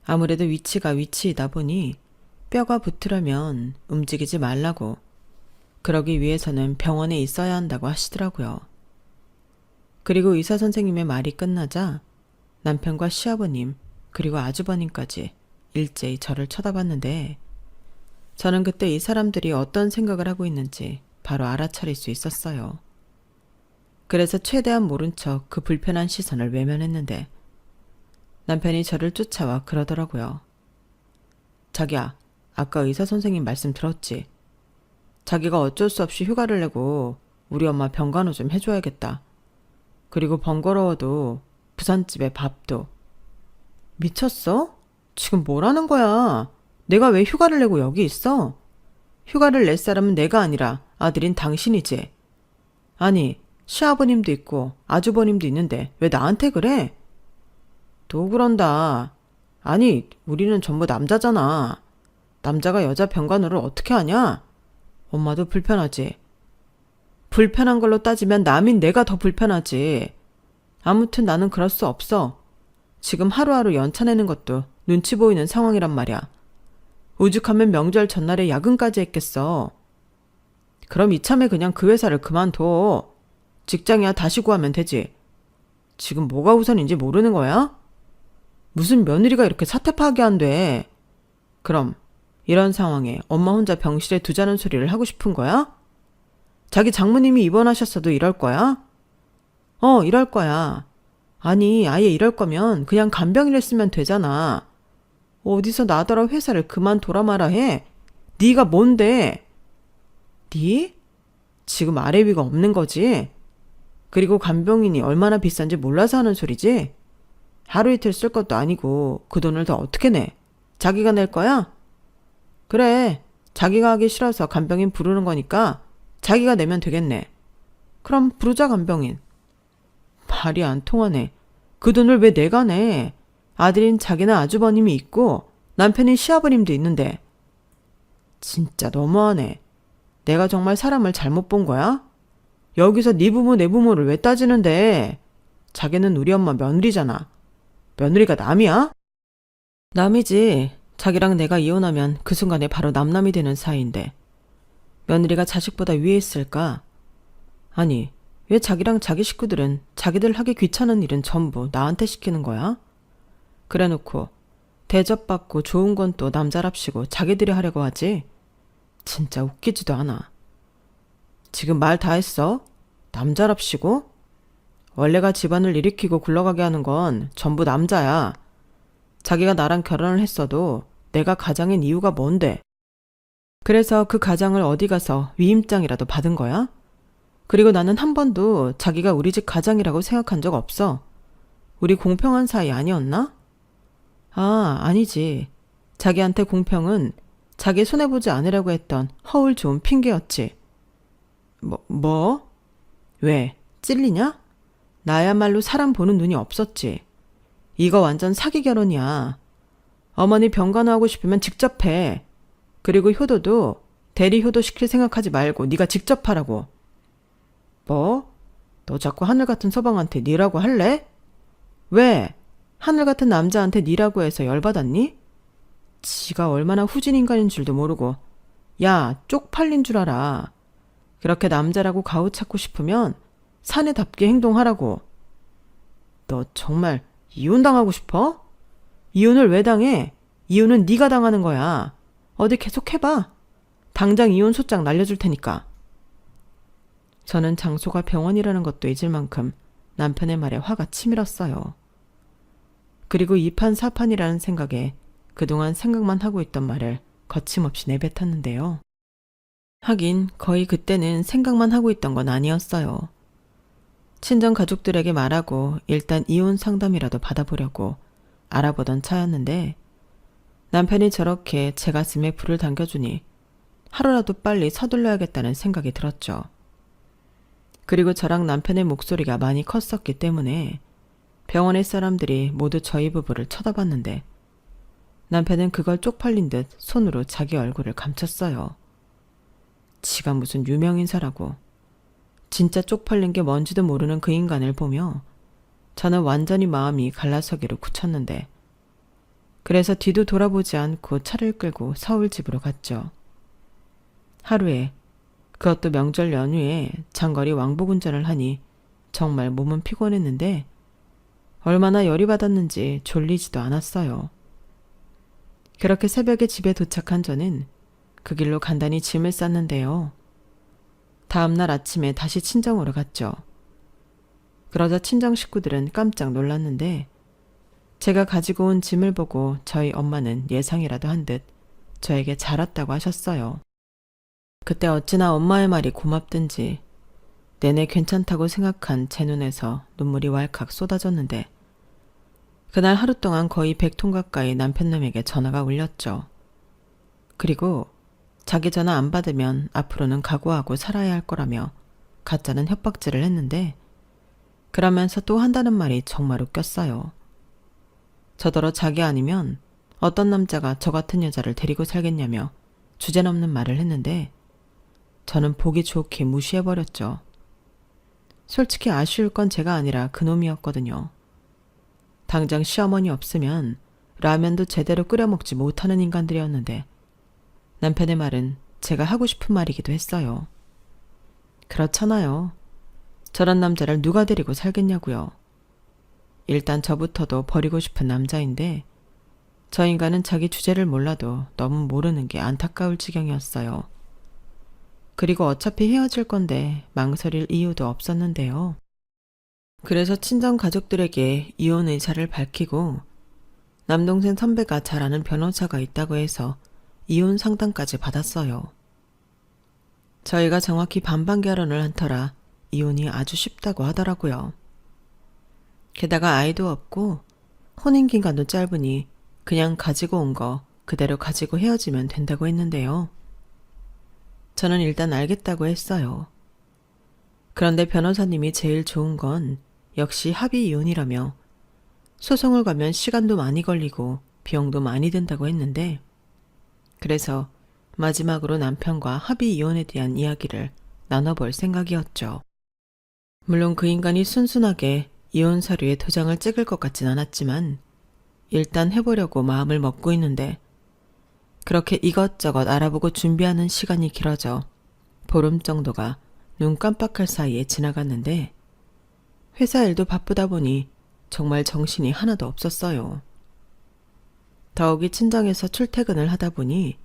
아무래도 위치가 위치이다 보니 뼈가 붙으려면 움직이지 말라고 그러기 위해서는 병원에 있어야 한다고 하시더라고요. 그리고 의사 선생님의 말이 끝나자 남편과 시아버님 그리고 아주버님까지 일제히 저를 쳐다봤는데 저는 그때 이 사람들이 어떤 생각을 하고 있는지 바로 알아차릴 수 있었어요. 그래서 최대한 모른 척 그 불편한 시선을 외면했는데 남편이 저를 쫓아와 그러더라고요. 자기야, 아까 의사 선생님 말씀 들었지? 자기가 어쩔 수 없이 휴가를 내고 우리 엄마 병간호 좀 해줘야겠다. 그리고 번거로워도 부산집에 밥도. 미쳤어? 지금 뭐라는 거야? 내가 왜 휴가를 내고 여기 있어? 휴가를 낼 사람은 내가 아니라 아들인 당신이지. 아니, 시아버님도 있고 아주버님도 있는데 왜 나한테 그래? 또 그런다. 아니, 우리는 전부 남자잖아. 남자가 여자 병간호를 어떻게 하냐? 엄마도 불편하지. 불편한 걸로 따지면 남인 내가 더 불편하지. 아무튼 나는 그럴 수 없어. 지금 하루하루 연차 내는 것도 눈치 보이는 상황이란 말이야. 오죽하면 명절 전날에 야근까지 했겠어. 그럼 이참에 그냥 그 회사를 그만둬. 직장이야 다시 구하면 되지. 지금 뭐가 우선인지 모르는 거야? 무슨 며느리가 이렇게 사태 파악이 안 돼. 그럼 이런 상황에 엄마 혼자 병실에 두자는 소리를 하고 싶은 거야? 자기 장모님이 입원하셨어도 이럴 거야? 이럴 거야. 아니, 아예 이럴 거면 그냥 간병인을 쓰면 되잖아. 어디서 나더러 회사를 그만둬라 마라 해. 네가 뭔데? 네? 지금 아래 위가 없는 거지? 그리고 간병인이 얼마나 비싼지 몰라서 하는 소리지? 하루 이틀 쓸 것도 아니고 그 돈을 더 어떻게 내? 자기가 낼 거야? 그래, 자기가 하기 싫어서 간병인 부르는 거니까 자기가 내면 되겠네. 그럼 부르자 간병인. 말이 안 통하네. 그 돈을 왜 내가 내? 아들인 자기나 아주버님이 있고 남편인 시아버님도 있는데. 진짜 너무하네. 내가 정말 사람을 잘못 본 거야? 여기서 네 부모 내 부모를 왜 따지는데? 자기는 우리 엄마 며느리잖아. 며느리가 남이야? 남이지. 자기랑 내가 이혼하면 그 순간에 바로 남남이 되는 사이인데 며느리가 자식보다 위에 있을까? 아니, 왜 자기랑 자기 식구들은 자기들 하기 귀찮은 일은 전부 나한테 시키는 거야? 그래놓고 대접받고 좋은 건 또 남자랍시고 자기들이 하려고 하지? 진짜 웃기지도 않아. 지금 말 다 했어? 남자랍시고? 원래가 집안을 일으키고 굴러가게 하는 건 전부 남자야. 자기가 나랑 결혼을 했어도 내가 가장인 이유가 뭔데? 그래서 그 가장을 어디 가서 위임장이라도 받은 거야? 그리고 나는 한 번도 자기가 우리 집 가장이라고 생각한 적 없어. 우리 공평한 사이 아니었나? 아, 아니지. 자기한테 공평은 자기 손해보지 않으려고 했던 허울 좋은 핑계였지. 뭐? 왜? 찔리냐? 나야말로 사람 보는 눈이 없었지. 이거 완전 사기 결혼이야. 어머니 병간호하고 싶으면 직접 해. 그리고 효도도 대리 효도 시킬 생각하지 말고 네가 직접 하라고. 뭐? 너 자꾸 하늘 같은 서방한테 니라고 할래? 왜? 하늘 같은 남자한테 니라고 해서 열받았니? 지가 얼마나 후진 인간인 줄도 모르고. 야, 쪽팔린 줄 알아. 그렇게 남자라고 가오찾고 싶으면 사내답게 행동하라고. 너 정말 이혼당하고 싶어? 이혼을 왜 당해? 이혼은 네가 당하는 거야. 어디 계속 해봐. 당장 이혼 소장 날려줄 테니까. 저는 장소가 병원이라는 것도 잊을 만큼 남편의 말에 화가 치밀었어요. 그리고 이판사판이라는 생각에 그동안 생각만 하고 있던 말을 거침없이 내뱉었는데요. 하긴 거의 그때는 생각만 하고 있던 건 아니었어요. 친정 가족들에게 말하고 일단 이혼 상담이라도 받아보려고 알아보던 차였는데 남편이 저렇게 제 가슴에 불을 당겨주니 하루라도 빨리 서둘러야겠다는 생각이 들었죠. 그리고 저랑 남편의 목소리가 많이 컸었기 때문에 병원의 사람들이 모두 저희 부부를 쳐다봤는데 남편은 그걸 쪽팔린 듯 손으로 자기 얼굴을 감췄어요. 지가 무슨 유명인사라고. 진짜 쪽팔린 게 뭔지도 모르는 그 인간을 보며 저는 완전히 마음이 갈라서기로 굳혔는데 그래서 뒤도 돌아보지 않고 차를 끌고 서울 집으로 갔죠. 하루에, 그것도 명절 연휴에 장거리 왕복 운전을 하니 정말 몸은 피곤했는데 얼마나 열이 받았는지 졸리지도 않았어요. 그렇게 새벽에 집에 도착한 저는 그 길로 간단히 짐을 쌌는데요. 다음날 아침에 다시 친정으로 갔죠. 그러자 친정 식구들은 깜짝 놀랐는데 제가 가지고 온 짐을 보고 저희 엄마는 예상이라도 한 듯 저에게 잘 왔다고 하셨어요. 그때 어찌나 엄마의 말이 고맙든지 내내 괜찮다고 생각한 제 눈에서 눈물이 왈칵 쏟아졌는데 그날 하루 동안 거의 100통 가까이 남편놈에게 전화가 울렸죠. 그리고 자기 전화 안 받으면 앞으로는 각오하고 살아야 할 거라며 가짜는 협박질을 했는데 그러면서 또 한다는 말이 정말 웃겼어요. 저더러 자기 아니면 어떤 남자가 저 같은 여자를 데리고 살겠냐며 주제넘는 말을 했는데 저는 보기 좋게 무시해버렸죠. 솔직히 아쉬울 건 제가 아니라 그놈이었거든요. 당장 시어머니 없으면 라면도 제대로 끓여 먹지 못하는 인간들이었는데 남편의 말은 제가 하고 싶은 말이기도 했어요. 그렇잖아요. 저런 남자를 누가 데리고 살겠냐고요. 일단 저부터도 버리고 싶은 남자인데 저 인간은 자기 주제를 몰라도 너무 모르는 게 안타까울 지경이었어요. 그리고 어차피 헤어질 건데 망설일 이유도 없었는데요. 그래서 친정 가족들에게 이혼 의사를 밝히고 남동생 선배가 잘 아는 변호사가 있다고 해서 이혼 상담까지 받았어요. 저희가 정확히 반반 결혼을 한 터라 이혼이 아주 쉽다고 하더라고요. 게다가 아이도 없고 혼인기간도 짧으니 그냥 가지고 온 거 그대로 가지고 헤어지면 된다고 했는데요. 저는 일단 알겠다고 했어요. 그런데 변호사님이 제일 좋은 건 역시 합의 이혼이라며 소송을 가면 시간도 많이 걸리고 비용도 많이 든다고 했는데 그래서 마지막으로 남편과 합의 이혼에 대한 이야기를 나눠볼 생각이었죠. 물론 그 인간이 순순하게 이혼 서류에 도장을 찍을 것 같진 않았지만 일단 해보려고 마음을 먹고 있는데 그렇게 이것저것 알아보고 준비하는 시간이 길어져 보름 정도가 눈 깜빡할 사이에 지나갔는데 회사 일도 바쁘다 보니 정말 정신이 하나도 없었어요. 더욱이 친정에서 출퇴근을 하다 보니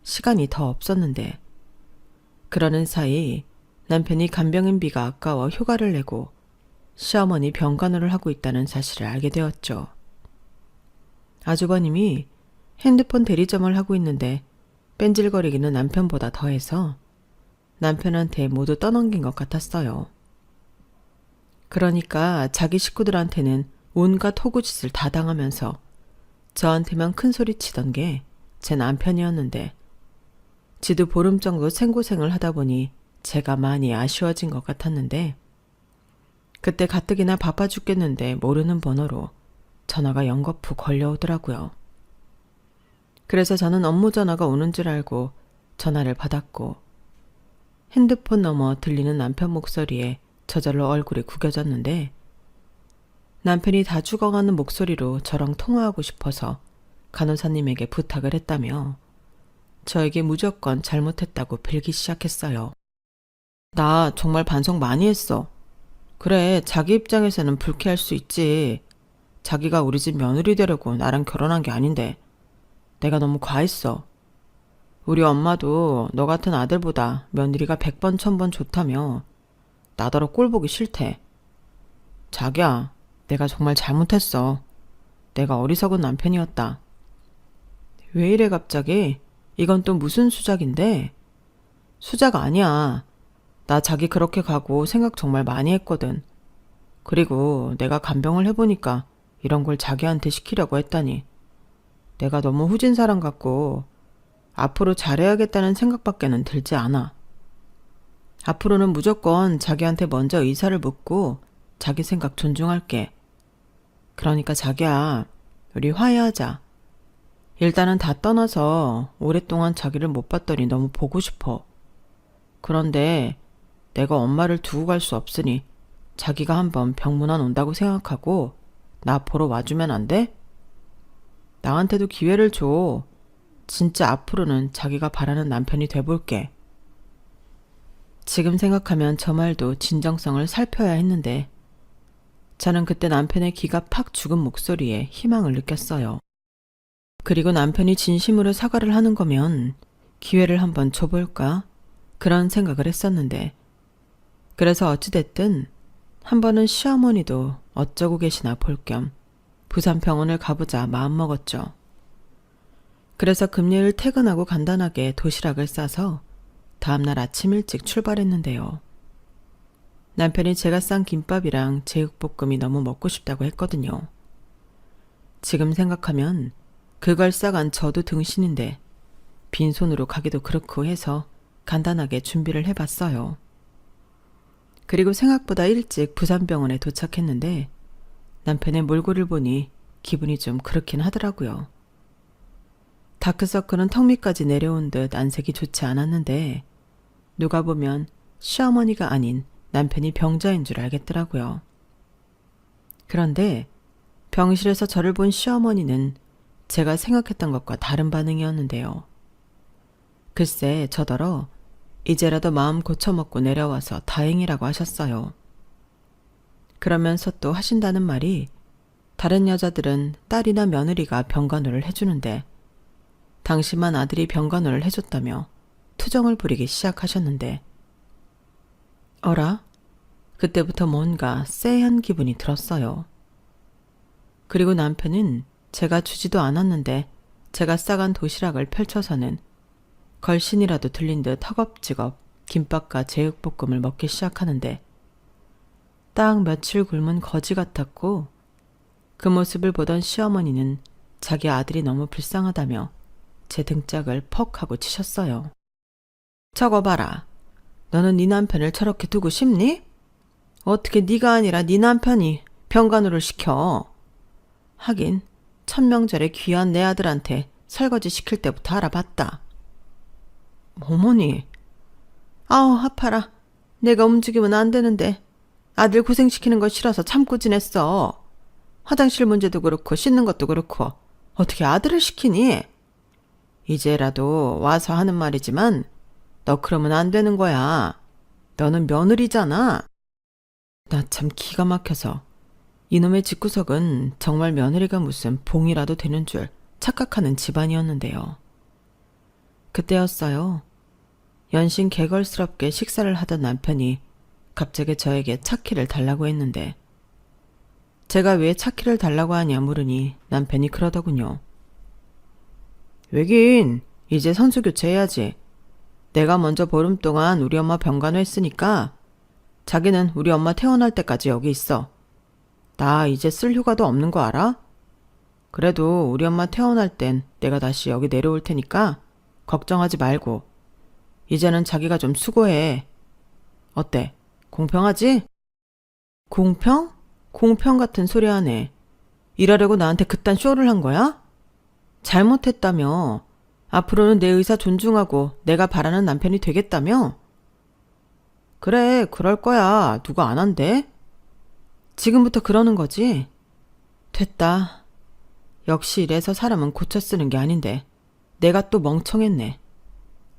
시간이 더 없었는데 그러는 사이 남편이 간병인비가 아까워 휴가를 내고 시어머니 병간호를 하고 있다는 사실을 알게 되었죠. 아주버님이 핸드폰 대리점을 하고 있는데 뺀질거리기는 남편보다 더해서 남편한테 모두 떠넘긴 것 같았어요. 그러니까 자기 식구들한테는 온갖 호구짓을 다 당하면서 저한테만 큰 소리 치던 게 제 남편이었는데 지도 보름 정도 생고생을 하다 보니 제가 많이 아쉬워진 것 같았는데 그때 가뜩이나 바빠 죽겠는데 모르는 번호로 전화가 연거푸 걸려오더라고요. 그래서 저는 업무 전화가 오는 줄 알고 전화를 받았고 핸드폰 너머 들리는 남편 목소리에 저절로 얼굴이 구겨졌는데 남편이 다 죽어가는 목소리로 저랑 통화하고 싶어서 간호사님에게 부탁을 했다며 저에게 무조건 잘못했다고 빌기 시작했어요. 나 정말 반성 많이 했어. 그래, 자기 입장에서는 불쾌할 수 있지. 자기가 우리 집 며느리 되려고 나랑 결혼한 게 아닌데 내가 너무 과했어. 우리 엄마도 너 같은 아들보다 며느리가 100번 1000번 좋다며 나더러 꼴 보기 싫대. 자기야, 내가 정말 잘못했어. 내가 어리석은 남편이었다. 왜 이래 갑자기? 이건 또 무슨 수작인데? 수작 아니야. 나 자기 그렇게 가고 생각 정말 많이 했거든. 그리고 내가 간병을 해보니까 이런 걸 자기한테 시키려고 했다니. 내가 너무 후진 사람 같고 앞으로 잘해야겠다는 생각밖에는 들지 않아. 앞으로는 무조건 자기한테 먼저 의사를 묻고 자기 생각 존중할게. 그러니까 자기야, 우리 화해하자. 일단은 다 떠나서 오랫동안 자기를 못 봤더니 너무 보고 싶어. 그런데 내가 엄마를 두고 갈 수 없으니 자기가 한번 병문안 온다고 생각하고 나 보러 와주면 안 돼? 나한테도 기회를 줘. 진짜 앞으로는 자기가 바라는 남편이 돼볼게. 지금 생각하면 저 말도 진정성을 살펴야 했는데 저는 그때 남편의 기가 팍 죽은 목소리에 희망을 느꼈어요. 그리고 남편이 진심으로 사과를 하는 거면 기회를 한번 줘볼까? 그런 생각을 했었는데 그래서 어찌됐든 한 번은 시어머니도 어쩌고 계시나 볼 겸 부산병원을 가보자 마음먹었죠. 그래서 금요일 퇴근하고 간단하게 도시락을 싸서 다음날 아침 일찍 출발했는데요. 남편이 제가 싼 김밥이랑 제육볶음이 너무 먹고 싶다고 했거든요. 지금 생각하면 그걸 싸간 저도 등신인데 빈손으로 가기도 그렇고 해서 간단하게 준비를 해봤어요. 그리고 생각보다 일찍 부산병원에 도착했는데 남편의 몰골을 보니 기분이 좀 그렇긴 하더라고요. 다크서클은 턱 밑까지 내려온 듯 안색이 좋지 않았는데 누가 보면 시어머니가 아닌 남편이 병자인 줄 알겠더라고요. 그런데 병실에서 저를 본 시어머니는 제가 생각했던 것과 다른 반응이었는데요. 글쎄 저더러 이제라도 마음 고쳐먹고 내려와서 다행이라고 하셨어요. 그러면서 또 하신다는 말이 다른 여자들은 딸이나 며느리가 병간호를 해주는데 당신만 아들이 병간호를 해줬다며 투정을 부리기 시작하셨는데 어라? 그때부터 뭔가 쎄한 기분이 들었어요. 그리고 남편은 제가 주지도 않았는데 제가 싸간 도시락을 펼쳐서는 걸신이라도 들린 듯 허겁지겁 김밥과 제육볶음을 먹기 시작하는데 딱 며칠 굶은 거지 같았고 그 모습을 보던 시어머니는 자기 아들이 너무 불쌍하다며 제 등짝을 퍽 하고 치셨어요. 저거 봐라. 너는 네 남편을 저렇게 두고 싶니? 어떻게 네가 아니라 네 남편이 병간호를 시켜. 하긴 천명절에 귀한 내 아들한테 설거지 시킬 때부터 알아봤다. 어머니. 아우, 아파라. 내가 움직이면 안 되는데. 아들 고생시키는 거 싫어서 참고 지냈어. 화장실 문제도 그렇고 씻는 것도 그렇고 어떻게 아들을 시키니? 이제라도 와서 하는 말이지만 너 그러면 안 되는 거야. 너는 며느리잖아. 나 참 기가 막혀서 이놈의 집구석은 정말 며느리가 무슨 봉이라도 되는 줄 착각하는 집안이었는데요. 그때였어요. 연신 개걸스럽게 식사를 하던 남편이 갑자기 저에게 차키를 달라고 했는데 제가 왜 차키를 달라고 하냐 물으니 남편이 그러더군요. 왜긴 이제 선수 교체해야지. 내가 먼저 보름 동안 우리 엄마 병간호 했으니까 자기는 우리 엄마 퇴원할 때까지 여기 있어. 나 이제 쓸 휴가도 없는 거 알아? 그래도 우리 엄마 퇴원할 땐 내가 다시 여기 내려올 테니까 걱정하지 말고 이제는 자기가 좀 수고해. 어때? 공평하지? 공평? 공평 같은 소리 하네. 일하려고 나한테 그딴 쇼를 한 거야? 잘못했다며. 앞으로는 내 의사 존중하고 내가 바라는 남편이 되겠다며? 그래, 그럴 거야. 누가 안 한대? 지금부터 그러는 거지? 됐다. 역시 이래서 사람은 고쳐 쓰는 게 아닌데 내가 또 멍청했네.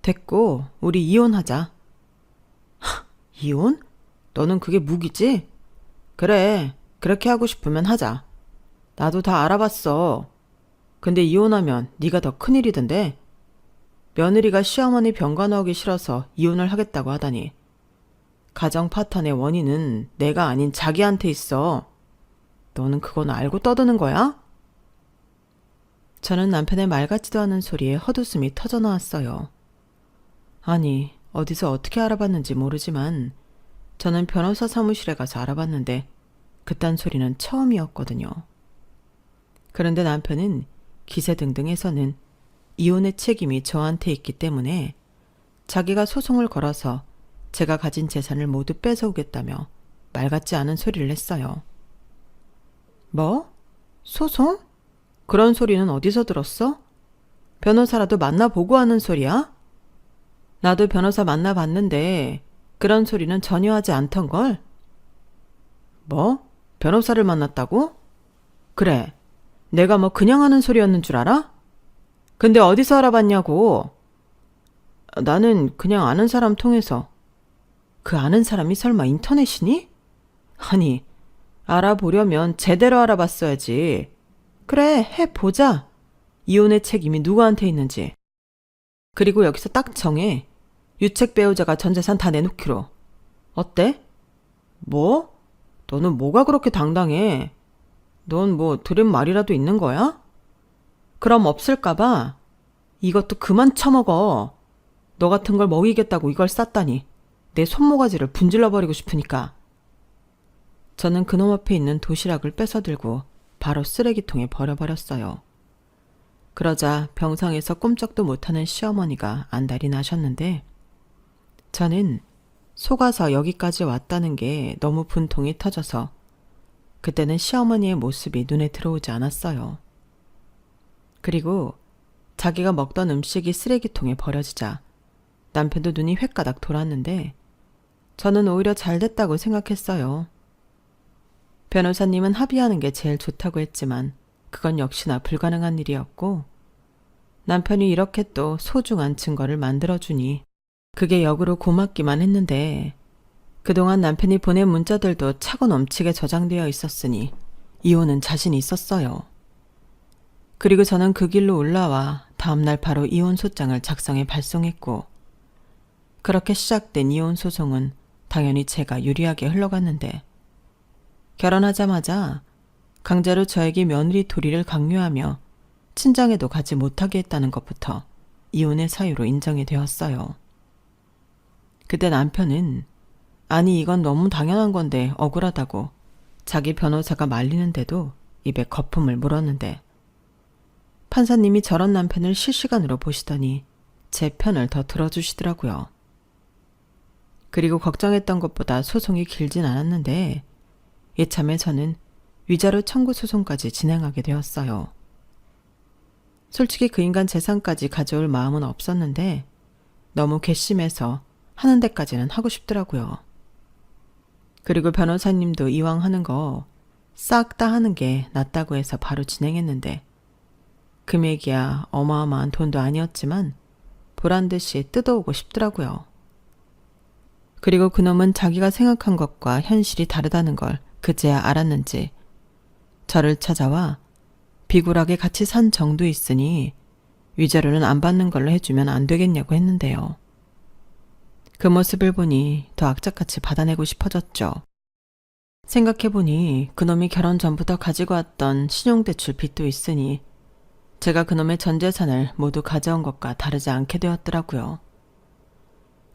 됐고 우리 이혼하자. 이혼? 너는 그게 무기지? 그래, 그렇게 하고 싶으면 하자. 나도 다 알아봤어. 근데 이혼하면 네가 더 큰일이던데. 며느리가 시어머니 병간호 하기 싫어서 이혼을 하겠다고 하다니. 가정 파탄의 원인은 내가 아닌 자기한테 있어. 너는 그건 알고 떠드는 거야? 저는 남편의 말 같지도 않은 소리에 헛웃음이 터져나왔어요. 아니, 어디서 어떻게 알아봤는지 모르지만 저는 변호사 사무실에 가서 알아봤는데 그딴 소리는 처음이었거든요. 그런데 남편은 기세등등해서는 이혼의 책임이 저한테 있기 때문에 자기가 소송을 걸어서 제가 가진 재산을 모두 뺏어오겠다며 말 같지 않은 소리를 했어요. 뭐? 소송? 그런 소리는 어디서 들었어? 변호사라도 만나보고 하는 소리야? 나도 변호사 만나봤는데 그런 소리는 전혀 하지 않던걸? 뭐? 변호사를 만났다고? 그래. 내가 뭐 그냥 하는 소리였는 줄 알아? 근데 어디서 알아봤냐고. 나는 그냥 아는 사람 통해서. 그 아는 사람이 설마 인터넷이니? 아니, 알아보려면 제대로 알아봤어야지. 그래, 해보자. 이혼의 책임이 누구한테 있는지. 그리고 여기서 딱 정해. 유책 배우자가 전 재산 다 내놓기로. 어때? 뭐? 너는 뭐가 그렇게 당당해? 넌 뭐 들은 말이라도 있는 거야? 그럼 없을까봐. 이것도 그만 처먹어. 너 같은 걸 먹이겠다고 이걸 쌌다니. 내 손모가지를 분질러버리고 싶으니까. 저는 그놈 앞에 있는 도시락을 뺏어들고 바로 쓰레기통에 버려버렸어요. 그러자 병상에서 꼼짝도 못하는 시어머니가 안달이 나셨는데 저는 속아서 여기까지 왔다는 게 너무 분통이 터져서 그때는 시어머니의 모습이 눈에 들어오지 않았어요. 그리고 자기가 먹던 음식이 쓰레기통에 버려지자 남편도 눈이 횟가닥 돌았는데 저는 오히려 잘 됐다고 생각했어요. 변호사님은 합의하는 게 제일 좋다고 했지만 그건 역시나 불가능한 일이었고 남편이 이렇게 또 소중한 증거를 만들어주니 그게 역으로 고맙기만 했는데 그동안 남편이 보낸 문자들도 차고 넘치게 저장되어 있었으니 이혼은 자신이 있었어요. 그리고 저는 그 길로 올라와 다음날 바로 이혼 소장을 작성해 발송했고 그렇게 시작된 이혼 소송은 당연히 제가 유리하게 흘러갔는데 결혼하자마자 강제로 저에게 며느리 도리를 강요하며 친정에도 가지 못하게 했다는 것부터 이혼의 사유로 인정이 되었어요. 그때 남편은 아니 이건 너무 당연한 건데 억울하다고 자기 변호사가 말리는데도 입에 거품을 물었는데 판사님이 저런 남편을 실시간으로 보시더니 제 편을 더 들어주시더라고요. 그리고 걱정했던 것보다 소송이 길진 않았는데 이참에 저는 위자료 청구 소송까지 진행하게 되었어요. 솔직히 그 인간 재산까지 가져올 마음은 없었는데 너무 괘씸해서 하는 데까지는 하고 싶더라고요. 그리고 변호사님도 이왕 하는 거 싹 다 하는 게 낫다고 해서 바로 진행했는데 금액이야 어마어마한 돈도 아니었지만 보란 듯이 뜯어오고 싶더라고요. 그리고 그놈은 자기가 생각한 것과 현실이 다르다는 걸 그제야 알았는지 저를 찾아와 비굴하게 같이 산 정도 있으니 위자료는 안 받는 걸로 해주면 안 되겠냐고 했는데요. 그 모습을 보니 더 악착같이 받아내고 싶어졌죠. 생각해보니 그놈이 결혼 전부터 가지고 왔던 신용대출 빚도 있으니 제가 그놈의 전 재산을 모두 가져온 것과 다르지 않게 되었더라고요.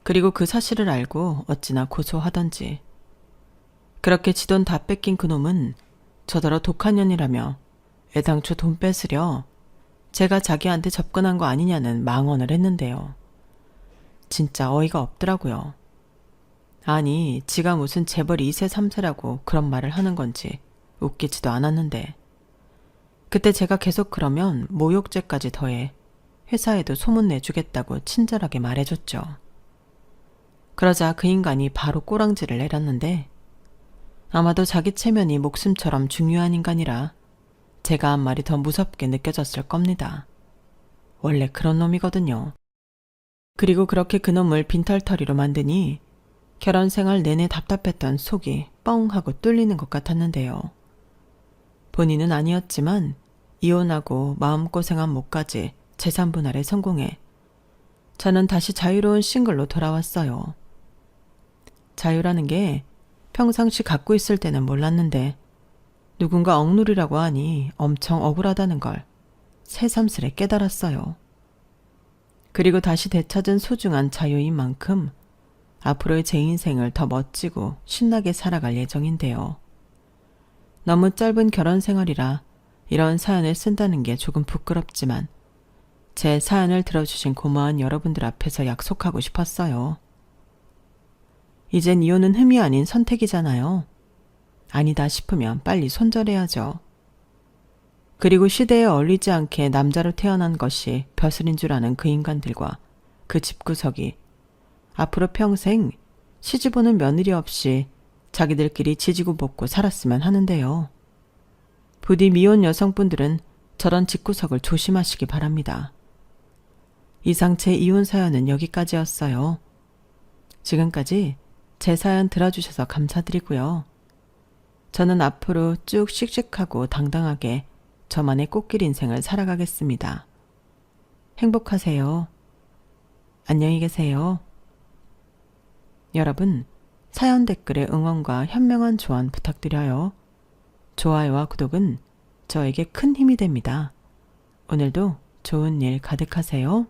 그리고 그 사실을 알고 어찌나 고소하던지. 그렇게 지 돈 다 뺏긴 그놈은 저더러 독한 년이라며 애당초 돈 뺏으려 제가 자기한테 접근한 거 아니냐는 망언을 했는데요. 진짜 어이가 없더라고요. 아니, 지가 무슨 재벌 2세 3세라고 그런 말을 하는 건지 웃기지도 않았는데 그때 제가 계속 그러면 모욕죄까지 더해 회사에도 소문내주겠다고 친절하게 말해줬죠. 그러자 그 인간이 바로 꼬랑지를 내렸는데 아마도 자기 체면이 목숨처럼 중요한 인간이라 제가 한 말이 더 무섭게 느껴졌을 겁니다. 원래 그런 놈이거든요. 그리고 그렇게 그놈을 빈털터리로 만드니 결혼 생활 내내 답답했던 속이 뻥 하고 뚫리는 것 같았는데요. 본인은 아니었지만 이혼하고 마음고생한 목까지 재산 분할에 성공해 저는 다시 자유로운 싱글로 돌아왔어요. 자유라는 게 평상시 갖고 있을 때는 몰랐는데 누군가 억누리라고 하니 엄청 억울하다는 걸 새삼스레 깨달았어요. 그리고 다시 되찾은 소중한 자유인 만큼 앞으로의 제 인생을 더 멋지고 신나게 살아갈 예정인데요. 너무 짧은 결혼 생활이라 이런 사연을 쓴다는 게 조금 부끄럽지만 제 사연을 들어주신 고마운 여러분들 앞에서 약속하고 싶었어요. 이젠 이혼은 흠이 아닌 선택이잖아요. 아니다 싶으면 빨리 손절해야죠. 그리고 시대에 어울리지 않게 남자로 태어난 것이 벼슬인 줄 아는 그 인간들과 그 집구석이 앞으로 평생 시집오는 며느리 없이 자기들끼리 지지고 볶고 살았으면 하는데요. 부디 미혼 여성분들은 저런 집구석을 조심하시기 바랍니다. 이상 제 이혼 사연은 여기까지였어요. 지금까지 제 사연 들어주셔서 감사드리고요. 저는 앞으로 쭉 씩씩하고 당당하게 저만의 꽃길 인생을 살아가겠습니다. 행복하세요. 안녕히 계세요. 여러분, 사연 댓글에 응원과 현명한 조언 부탁드려요. 좋아요와 구독은 저에게 큰 힘이 됩니다. 오늘도 좋은 일 가득하세요.